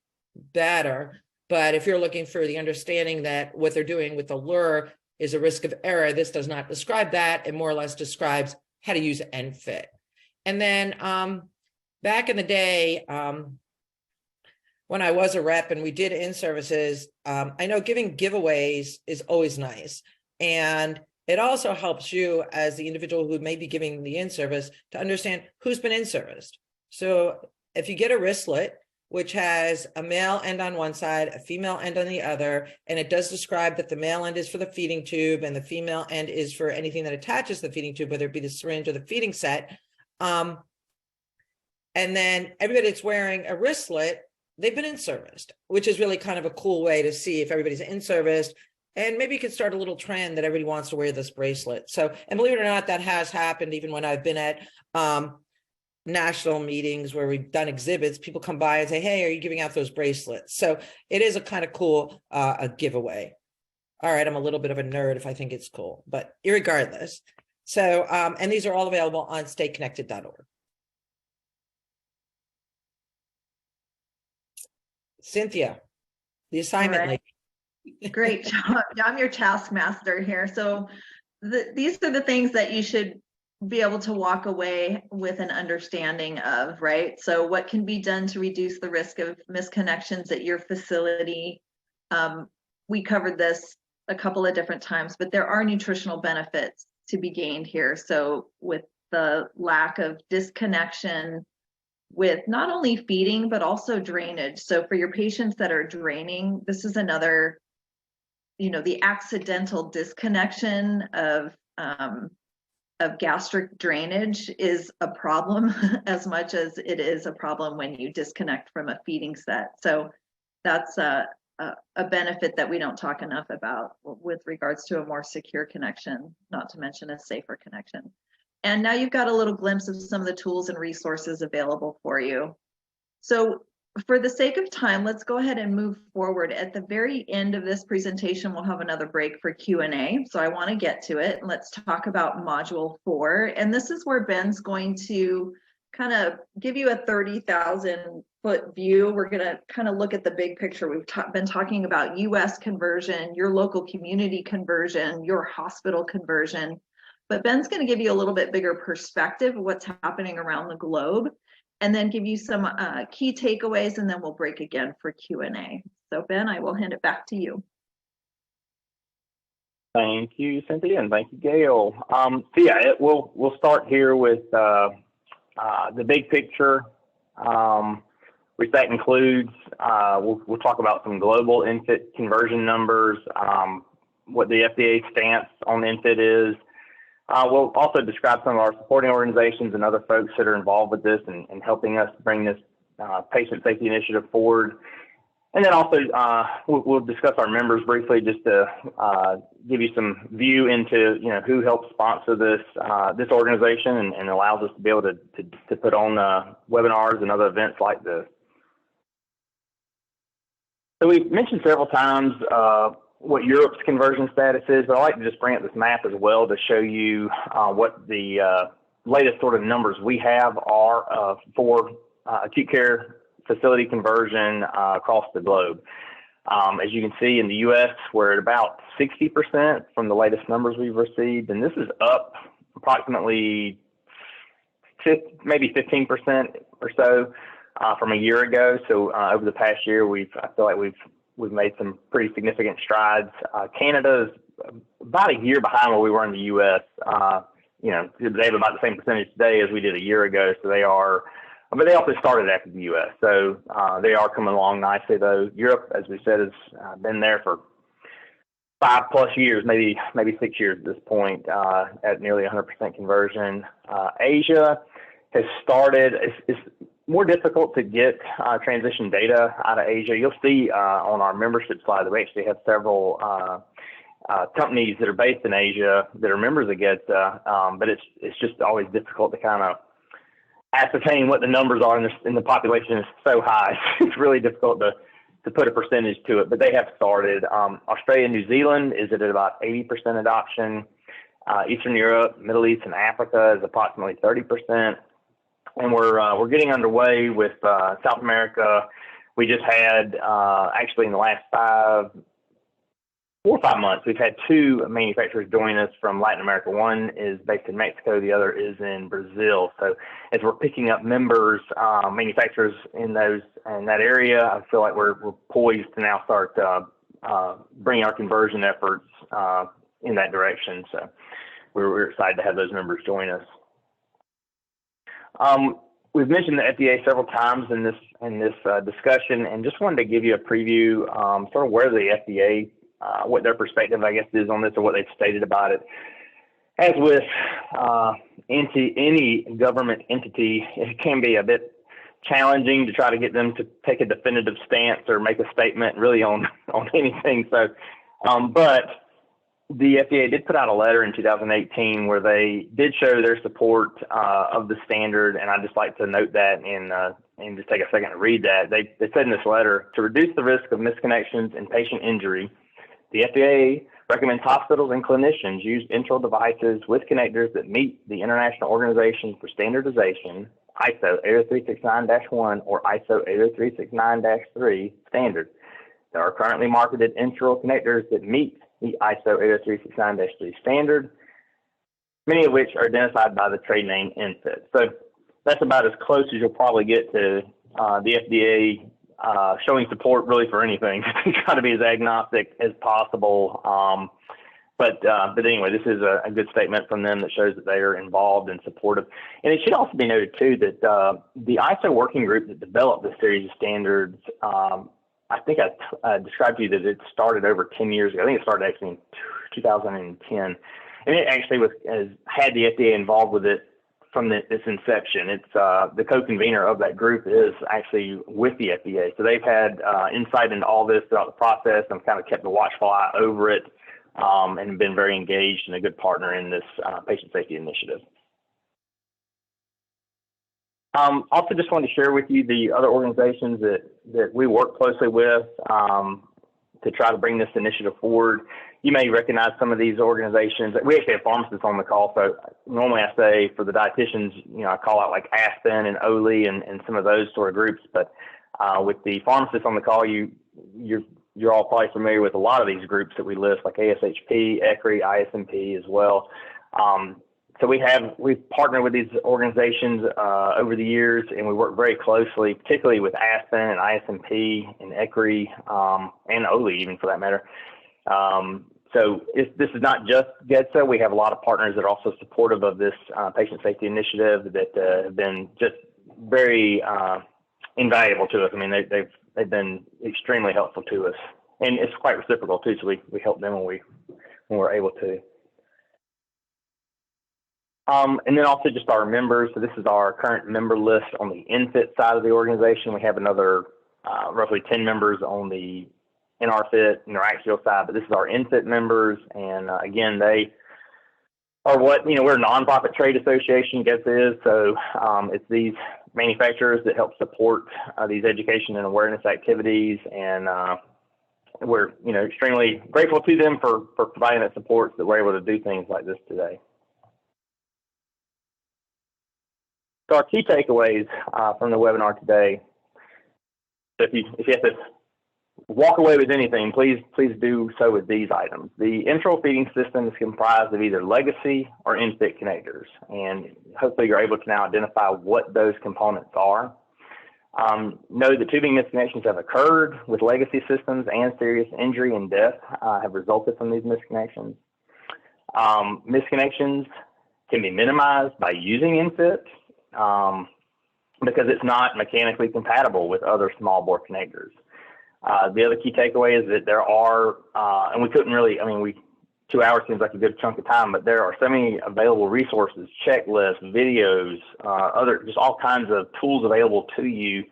better. But if you're looking for the understanding that what they're doing with the lure is a risk of error, this does not describe that. It more or less describes how to use ENFit. And then back in the day, when I was a rep and we did in-services, I know giving giveaways is always nice. And it also helps you as the individual who may be giving the in-service to understand who's been in-serviced. So if you get a wristlet, which has a male end on one side, a female end on the other, and it does describe that the male end is for the feeding tube and the female end is for anything that attaches to the feeding tube, whether it be the syringe or the feeding set. And then everybody that's wearing a wristlet, they've been in-serviced, which is really kind of a cool way to see if everybody's in-serviced. And maybe you could start a little trend that everybody wants to wear this bracelet. So, and believe it or not, that has happened even when I've been at national meetings where we've done exhibits. People come by and say, hey, are you giving out those bracelets? So it is a kind of cool a giveaway. All right, I'm a little bit of a nerd if I think it's cool, but irregardless. So, and these are all available on stateconnected.org. Cynthia, the assignment All right. lady. Great job. I'm your taskmaster here. So these are the things that you should be able to walk away with an understanding of, right? So what can be done to reduce the risk of misconnections at your facility? We covered this a couple of different times, but there are nutritional benefits to be gained here. So with the lack of disconnection with not only feeding, but also drainage. So for your patients that are draining, this is another the accidental disconnection of gastric drainage is a problem as much as it is a problem when you disconnect from a feeding set. So that's a benefit that we don't talk enough about with regards to a more secure connection, not to mention a safer connection. And now you've got a little glimpse of some of the tools and resources available for you. So for the sake of time, let's go ahead and move forward. At the very end of this presentation, we'll have another break for Q&A. So I want to get to it. Let's talk about Module 4. And this is where Ben's going to kind of give you a 30,000-foot view. We're going to kind of look at the big picture. We've been talking about US conversion, your local community conversion, your hospital conversion. But Ben's going to give you a little bit bigger perspective of what's happening around the globe, and then give you some key takeaways, and then we'll break again for Q&A. So Ben, I will hand it back to you. Thank you, Cynthia, and thank you, Gail. So yeah, we'll start here with the big picture, which that includes, we'll talk about some global ENFit conversion numbers, what the FDA stance on ENFit is. We'll also describe some of our supporting organizations and other folks that are involved with this and helping us bring this patient safety initiative forward. And then also we'll discuss our members briefly, just to give you some view into who helps sponsor this this organization and allows us to be able to put on webinars and other events like this. So we've mentioned several times what Europe's conversion status is, but I like to just bring up this map as well to show you what the latest sort of numbers we have are for acute care facility conversion across the globe. As you can see, in the U.S., we're at about 60% from the latest numbers we've received, and this is up approximately maybe 15% or so from a year ago. So over the past year, I feel like we've made some pretty significant strides. Canada is about a year behind where we were in the U.S. They have about the same percentage today as we did a year ago. So they are, but they also started after the U.S. So they are coming along nicely, though. Europe, as we said, has been there for 5+ years, maybe 6 years at this point, at nearly 100% conversion. Asia has started. It's more difficult to get transition data out of Asia. You'll see on our membership slide that we actually have several companies that are based in Asia that are members of GEDSA, but it's just always difficult to kind of ascertain what the numbers are, and the population is so high. It's really difficult to put a percentage to it, but they have started. Australia and New Zealand is at about 80% adoption. Eastern Europe, Middle East, and Africa is approximately 30%. And we're getting underway with South America. We just had actually in the last 4 or 5 months, we've had 2 manufacturers join us from Latin America. One is based in Mexico, the other is in Brazil. So as we're picking up members, manufacturers in that area, I feel like we're poised to now start bringing our conversion efforts in that direction. So we're excited to have those members join us. We've mentioned the FDA several times in this discussion, and just wanted to give you a preview, sort of where the FDA, what their perspective, I guess, is on this, or what they've stated about it. As with any government entity, it can be a bit challenging to try to get them to take a definitive stance or make a statement really on anything. So, but the FDA did put out a letter in 2018 where they did show their support of the standard, and I'd just like to note that and just take a second to read that. They said in this letter, to reduce the risk of misconnections and patient injury, the FDA recommends hospitals and clinicians use enteral devices with connectors that meet the International Organization for Standardization, ISO 80369-1 or ISO 80369-3 standard. There are currently marketed enteral connectors that meet the ISO 80369-3 standard, many of which are identified by the trade name ENFit. So that's about as close as you'll probably get to the FDA showing support really for anything. Try to be as agnostic as possible. But anyway, this is a good statement from them that shows that they are involved and supportive. And it should also be noted, too, that the ISO working group that developed this series of standards I think I described to you that it started over 10 years ago. I think it started actually in 2010. And it actually had the FDA involved with it from its inception. It's the co-convener of that group is actually with the FDA. So they've had insight into all this throughout the process and kind of kept a watchful eye over it and been very engaged and a good partner in this patient safety initiative. Also just wanted to share with you the other organizations that we work closely with to try to bring this initiative forward. You may recognize some of these organizations. We actually have pharmacists on the call, so normally I say for the dietitians, I call out like Aspen and OLE and some of those sort of groups. But with the pharmacists on the call, you're all probably familiar with a lot of these groups that we list, like ASHP, ECRI, ISMP as well. So we've partnered with these organizations over the years, and we work very closely, particularly with Aspen and ISMP and ECRI and OLE even for that matter. So this is not just GEDSA. We have a lot of partners that are also supportive of this patient safety initiative that have been just very invaluable to us. I mean, they've been extremely helpful to us, and it's quite reciprocal too. So we help them when we're able to. And then also just our members. So this is our current member list on the ENFit side of the organization. We have another roughly 10 members on the NRFit, neuraxial side, but this is our ENFit members. And again, they are we're a nonprofit trade association, GEDSA is. So it's these manufacturers that help support these education and awareness activities. And we're, extremely grateful to them for providing that support so that we're able to do things like this today. So our key takeaways from the webinar today, if you have to walk away with anything, please do so with these items. The enteral feeding system is comprised of either legacy or ENFit connectors, and hopefully you're able to now identify what those components are. Know that tubing misconnections have occurred with legacy systems, and serious injury and death have resulted from these misconnections. Misconnections can be minimized by using ENFit, because it's not mechanically compatible with other small bore connectors. The other key takeaway is that there are, and we couldn't really, 2 hours seems like a good chunk of time, but there are so many available resources, checklists, videos, just all kinds of tools available to you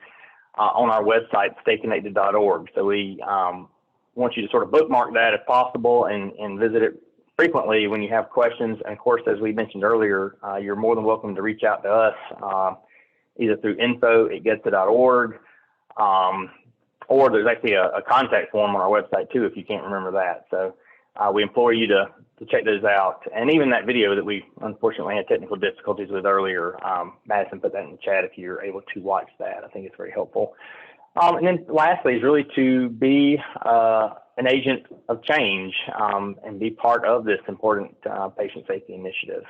on our website, stayconnected.org. So we want you to sort of bookmark that if possible and visit it frequently when you have questions. And of course, as we mentioned earlier, you're more than welcome to reach out to us either through info@gedsa.org, or there's actually a contact form on our website too if you can't remember that. So we implore you to check those out. And even that video that we unfortunately had technical difficulties with earlier, Madison put that in the chat if you're able to watch that. I think it's very helpful. And then lastly is really to be an agent of change and be part of this important patient safety initiative.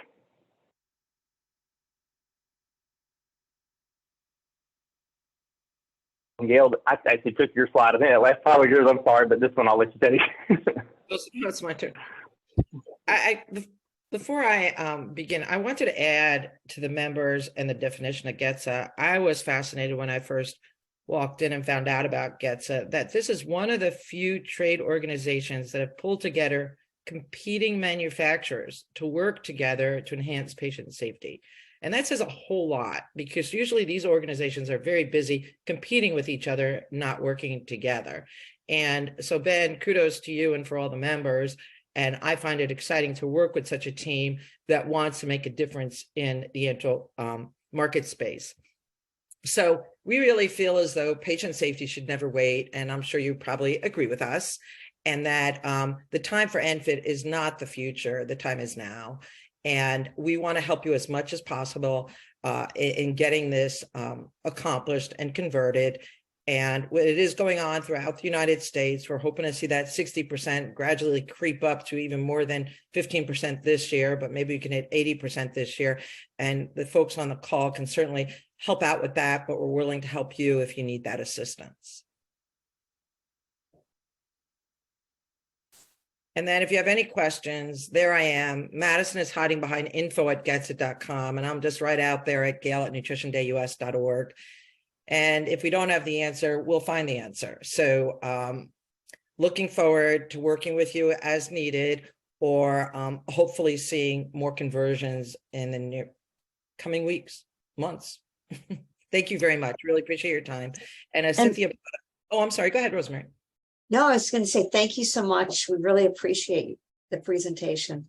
And Gail, I actually took your slide. I think that last slide was yours. I'm sorry, but this one I'll let you take. That's my turn. Before I begin, I wanted to add to the members and the definition of GEDSA. I was fascinated when I first walked in and found out about GEDSA that this is one of the few trade organizations that have pulled together competing manufacturers to work together to enhance patient safety. And that says a whole lot, because usually these organizations are very busy competing with each other, not working together. And so, Ben, kudos to you and for all the members. And I find it exciting to work with such a team that wants to make a difference in the enteral market space. So we really feel as though patient safety should never wait. And I'm sure you probably agree with us. And that the time for ENFit is not the future. The time is now. And we want to help you as much as possible in getting this accomplished and converted. And it is going on throughout the United States. We're hoping to see that 60% gradually creep up to even more than 15% this year, but maybe we can hit 80% this year. And the folks on the call can certainly help out with that, but we're willing to help you if you need that assistance. And then if you have any questions, there I am. Madison is hiding behind info@gedsa.com, and I'm just right out there at gail@nutritiondayus.org. And if we don't have the answer, we'll find the answer. So looking forward to working with you as needed, or hopefully seeing more conversions in the near coming weeks, months. Thank you very much. Really appreciate your time. And as Cynthia, oh, I'm sorry. Go ahead, Rosemary. No, I was going to say thank you so much. We really appreciate the presentation.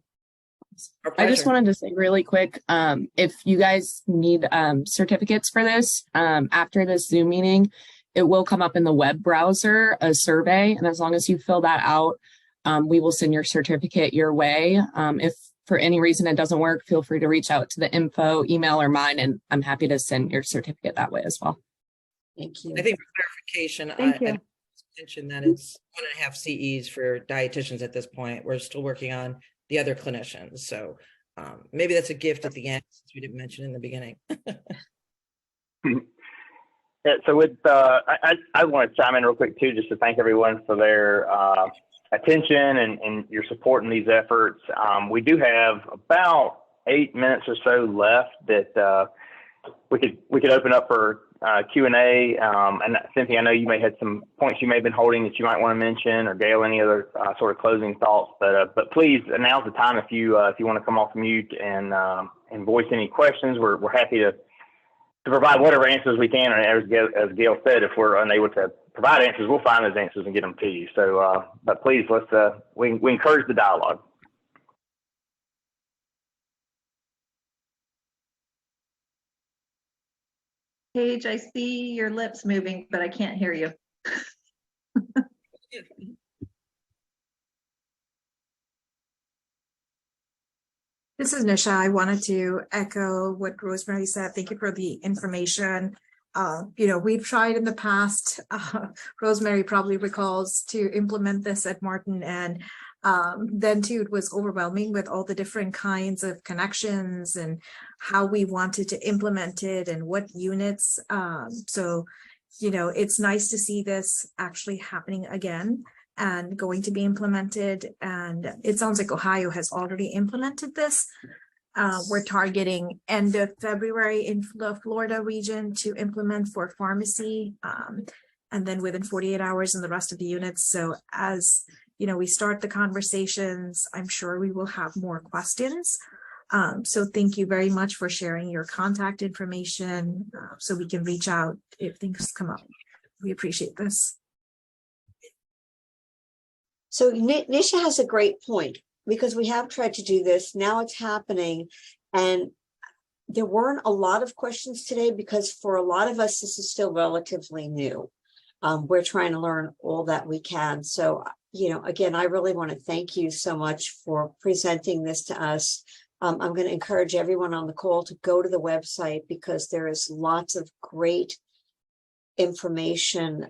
I just wanted to say really quick, if you guys need certificates for this, after this Zoom meeting, it will come up in the web browser, a survey. And as long as you fill that out, we will send your certificate your way. If for any reason it doesn't work, feel free to reach out to the info email or mine, and I'm happy to send your certificate that way as well. Thank you. I think for clarification, Thank you. I mentioned that it's 1.5 CEs for dietitians at this point. We're still working on the other clinicians. So maybe that's a gift at the end, since we didn't mention in the beginning. Yeah, so with I want to chime in real quick too, just to thank everyone for their attention and your support in these efforts. We do have about 8 minutes or so left that we could open up for Q&A. And Cynthia, I know you may have some points you may have been holding that you might want to mention, or Gail, any other sort of closing thoughts. But please, now's the time if you want to come off mute and voice any questions. We're happy to provide whatever answers we can. And as Gail said, if we're unable to provide answers, we'll find those answers and get them to you. So, but please, we encourage the dialogue. Paige, I see your lips moving, but I can't hear you. This is Nisha. I wanted to echo what Rosemary said. Thank you for the information. We've tried in the past, Rosemary probably recalls, to implement this at Martin, and then too, it was overwhelming with all the different kinds of connections and how we wanted to implement it and what units. So it's nice to see this actually happening again and going to be implemented. And it sounds like Ohio has already implemented this. We're targeting end of February in the Florida region to implement for pharmacy, and then within 48 hours in the rest of the units. So as we start the conversations, I'm sure we will have more questions. So thank you very much for sharing your contact information so we can reach out if things come up. We appreciate this. So Nisha has a great point, because we have tried to do this. Now it's happening. And there weren't a lot of questions today because for a lot of us, this is still relatively new. We're trying to learn all that we can. So, again, I really want to thank you so much for presenting this to us. I'm going to encourage everyone on the call to go to the website, because there is lots of great information,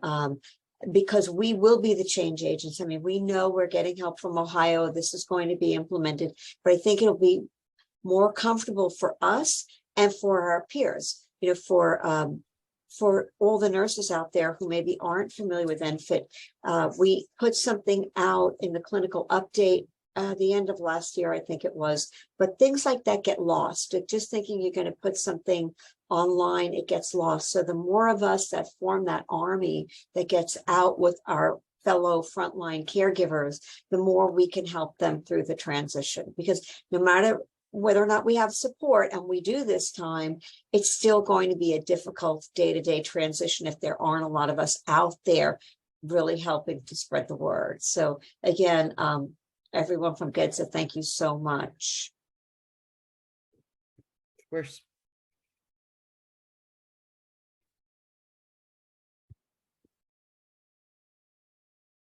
because we will be the change agents. I mean, we know we're getting help from Ohio. This is going to be implemented, but I think it'll be more comfortable for us and for our peers, for all the nurses out there who maybe aren't familiar with ENFit. We put something out in the clinical update the end of last year, I think it was, but things like that get lost. Just thinking you're going to put something online, it gets lost. So the more of us that form that army that gets out with our fellow frontline caregivers, the more we can help them through the transition. Because no matter whether or not we have support, and we do this time, it's still going to be a difficult day-to-day transition if there aren't a lot of us out there really helping to spread the word. So again, everyone from GEDSA, thank you so much. Of course.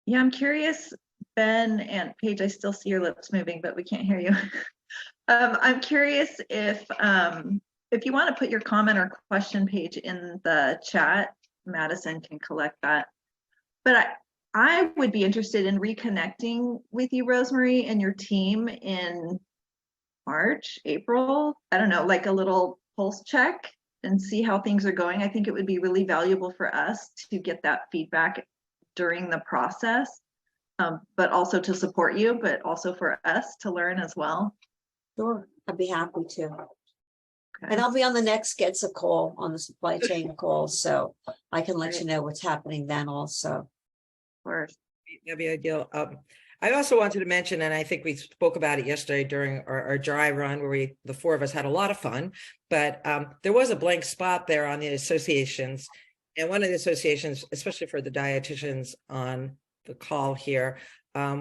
Yeah, I'm curious, Ben and Paige, I still see your lips moving, but we can't hear you. I'm curious if you want to put your comment or question page in the chat, Madison can collect that. But I would be interested in reconnecting with you, Rosemary, and your team in March, April, I don't know, like a little pulse check and see how things are going. I think it would be really valuable for us to get that feedback during the process, but also to support you, but also for us to learn as well. Sure, I'd be happy to. And I'll be on the next GEDSA call on the supply chain call, so I can let you know what's happening then also. That'd be ideal. I also wanted to mention, and I think we spoke about it yesterday during our dry run where the four of us had a lot of fun, but there was a blank spot there on the associations. And one of the associations, especially for the dietitians on the call here,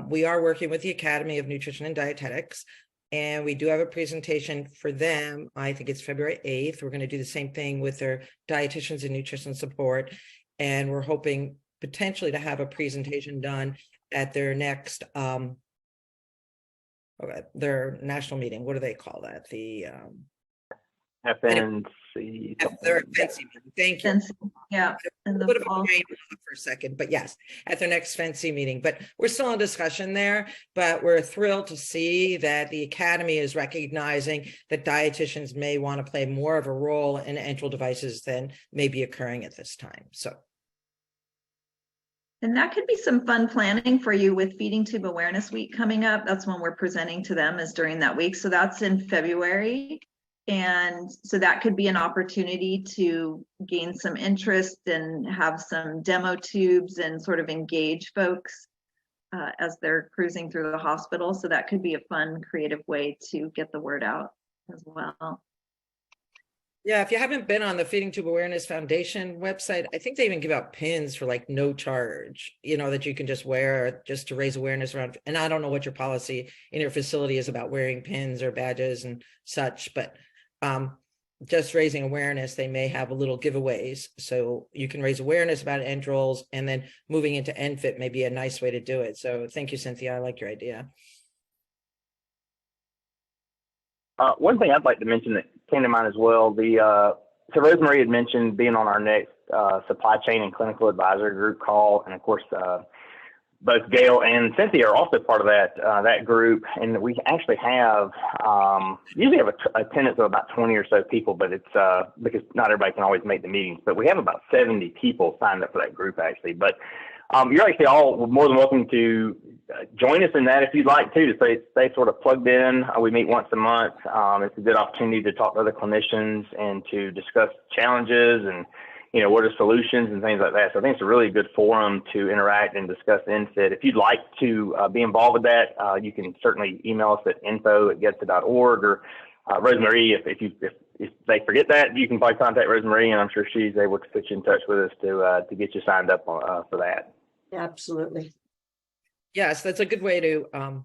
we are working with the Academy of Nutrition and Dietetics, and we do have a presentation for them. I think it's February 8th. We're going to do the same thing with their dietitians and nutrition support. And we're hoping potentially to have a presentation done at their next their national meeting. What do they call that? The FNC. their FNC meeting. Thank you. Yeah. A little bit of a brain for a second, but yes, at their next FNC meeting. But we're still in discussion there, but we're thrilled to see that the Academy is recognizing that dietitians may want to play more of a role in enteral devices than may be occurring at this time. So. And that could be some fun planning for you with Feeding Tube Awareness Week coming up. That's when we're presenting to them, is during that week. So that's in February. And so that could be an opportunity to gain some interest and have some demo tubes and sort of engage folks as they're cruising through the hospital. So that could be a fun, creative way to get the word out as well. Yeah, if you haven't been on the Feeding Tube Awareness Foundation website, I think they even give out pins for like no charge, that you can just wear just to raise awareness around. And I don't know what your policy in your facility is about wearing pins or badges and such, but just raising awareness, they may have a little giveaways. So you can raise awareness about enterals, and then moving into ENFit may be a nice way to do it. So thank you, Cynthia. I like your idea. One thing I'd like to mention that came to mind as well, so Rosemary had mentioned being on our next supply chain and clinical advisory group call, and of course, both Gail and Cynthia are also part of that group, and we actually have usually have a attendance of about 20 or so people, but it's because not everybody can always make the meetings, but we have about 70 people signed up for that group actually. But you're actually all more than welcome to join us in that if you'd like to stay sort of plugged in. We meet once a month. It's a good opportunity to talk to other clinicians and to discuss challenges and, what are solutions and things like that. So I think it's a really good forum to interact and discuss ENFit. If you'd like to be involved with that, you can certainly email us at info@gedsa.org, or Rosemary, if they forget that, you can probably contact Rosemary, and I'm sure she's able to put you in touch with us to get you signed up for that. Absolutely. Yes, that's a good way to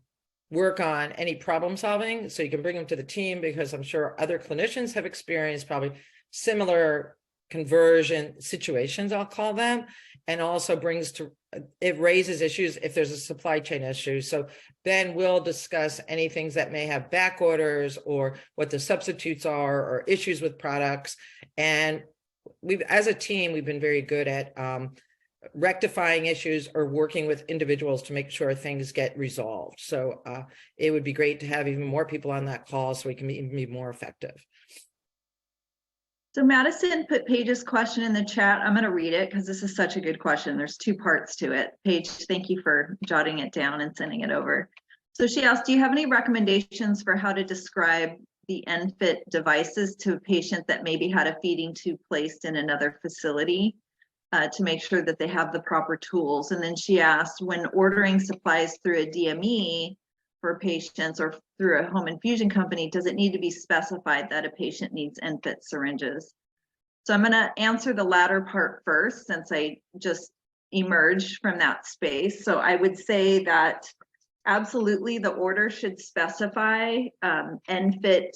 work on any problem solving. So you can bring them to the team, because I'm sure other clinicians have experienced probably similar conversion situations, I'll call them, and also it raises issues if there's a supply chain issue. So then we'll discuss any things that may have back orders or what the substitutes are or issues with products. And as a team, we've been very good at rectifying issues or working with individuals to make sure things get resolved. So it would be great to have even more people on that call so we can be more effective. So Madison put Paige's question in the chat. I'm going to read it because this is such a good question. There's two parts to it. Paige, thank you for jotting it down and sending it over. So she asked, do you have any recommendations for how to describe the ENFit devices to a patient that maybe had a feeding tube placed in another facility to make sure that they have the proper tools? And then she asked, when ordering supplies through a DME for patients or through a home infusion company, does it need to be specified that a patient needs ENFit syringes? So I'm going to answer the latter part first, since I just emerged from that space. So I would say that absolutely the order should specify ENFit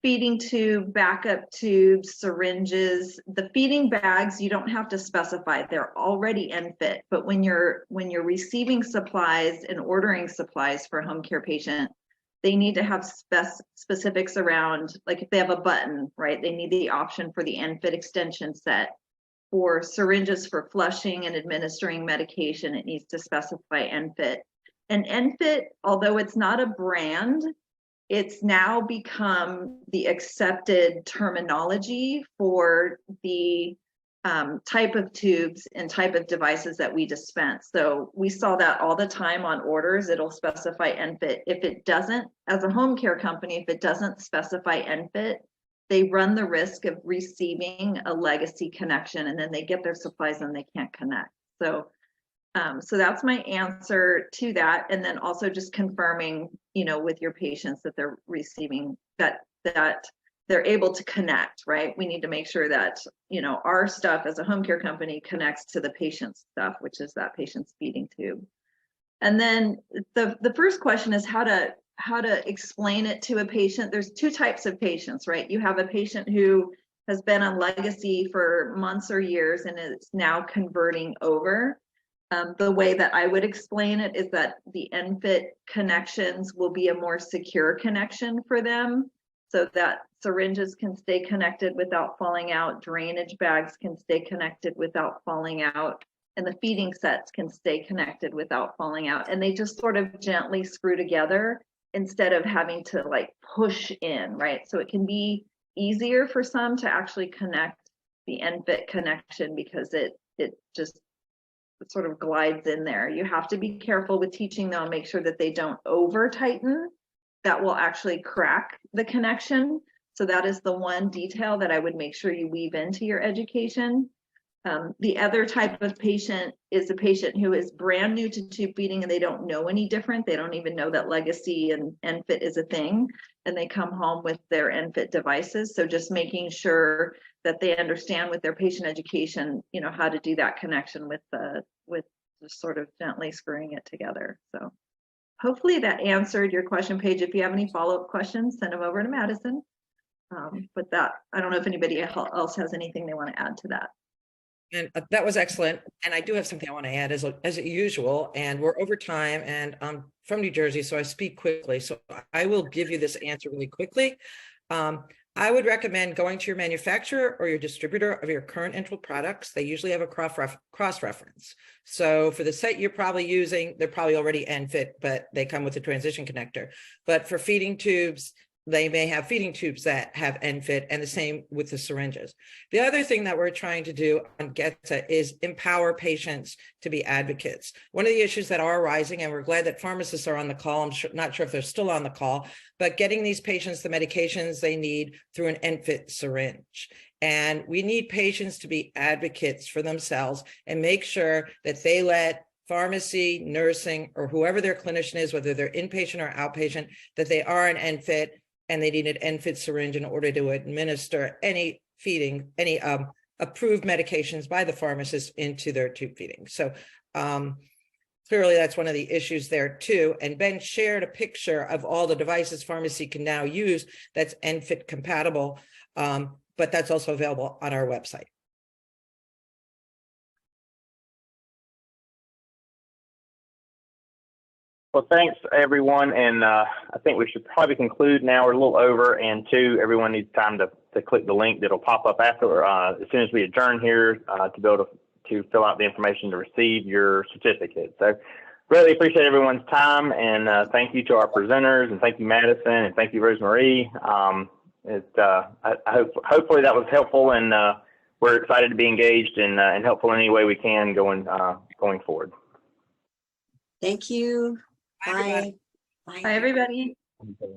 feeding tube, backup tubes, syringes. The feeding bags, you don't have to specify, they're already ENFit. But when you're receiving supplies and ordering supplies for a home care patient, they need to have specifics around, like if they have a button, right? They need the option for the ENFit extension set. For syringes for flushing and administering medication, it needs to specify ENFit. And ENFit, although it's not a brand, it's now become the accepted terminology for the type of tubes and type of devices that we dispense. So we saw that all the time on orders. It'll specify ENFit. If it doesn't, as a home care company, if it doesn't specify ENFit, they run the risk of receiving a legacy connection, and then they get their supplies and they can't connect. So so that's my answer to that. And then also just confirming, you know, with your patients that they're receiving that they're able to connect, right? We need to make sure that, you know, our stuff as a home care company connects to the patient's stuff, which is that patient's feeding tube. And then the first question is how to explain it to a patient. There's two types of patients, right? You have a patient who has been on legacy for months or years and is now converting over. The way that I would explain it is that the ENFit connections will be a more secure connection for them, so that syringes can stay connected without falling out, drainage bags can stay connected without falling out, and the feeding sets can stay connected without falling out. And they just sort of gently screw together instead of having to like push in, right? So it can be easier for some to actually connect the ENFit connection because it just sort of glides in there. You have to be careful with teaching them, make sure that they don't over tighten. That will actually crack the connection. So that is the one detail that I would make sure you weave into your education. The other type of patient is a patient who is brand new to tube feeding and they don't know any different. They don't even know that legacy and ENFit is a thing, and they come home with their ENFit devices. So just making sure that they understand with their patient education, you know, how to do that connection with just sort of gently screwing it together. So hopefully that answered your question, Paige. If you have any follow-up questions, send them over to Madison. But that, I don't know if anybody else has anything they want to add to that. And that was excellent. And I do have something I want to add as usual, and we're over time, and I'm from New Jersey, so I speak quickly. So I will give you this answer really quickly. I would recommend going to your manufacturer or your distributor of your current enteral products. They usually have a cross-reference. So for the set you're probably using, they're probably already ENFit, but they come with a transition connector. But for feeding tubes, they may have feeding tubes that have ENFit, and the same with the syringes. The other thing that we're trying to do on GEDSA is empower patients to be advocates. One of the issues that are arising, and we're glad that pharmacists are on the call, I'm not sure if they're still on the call, but getting these patients the medications they need through an ENFit syringe. And we need patients to be advocates for themselves and make sure that they let pharmacy, nursing, or whoever their clinician is, whether they're inpatient or outpatient, that they are an ENFit and they need an ENFit syringe in order to administer any approved medications by the pharmacist into their tube feeding. So clearly that's one of the issues there too. And Ben shared a picture of all the devices pharmacy can now use that's ENFit compatible, but that's also available on our website. Well, thanks everyone, and I think we should probably conclude now. We're a little over, and two, everyone needs time to click the link that'll pop up after as soon as we adjourn here to be able to fill out the information to receive your certificate. So really appreciate everyone's time, and thank you to our presenters, and thank you Madison, and thank you Rosemarie. Hopefully that was helpful, and we're excited to be engaged and helpful in any way we can going forward. Thank you. Bye, everybody. Bye. Bye, everybody. Okay.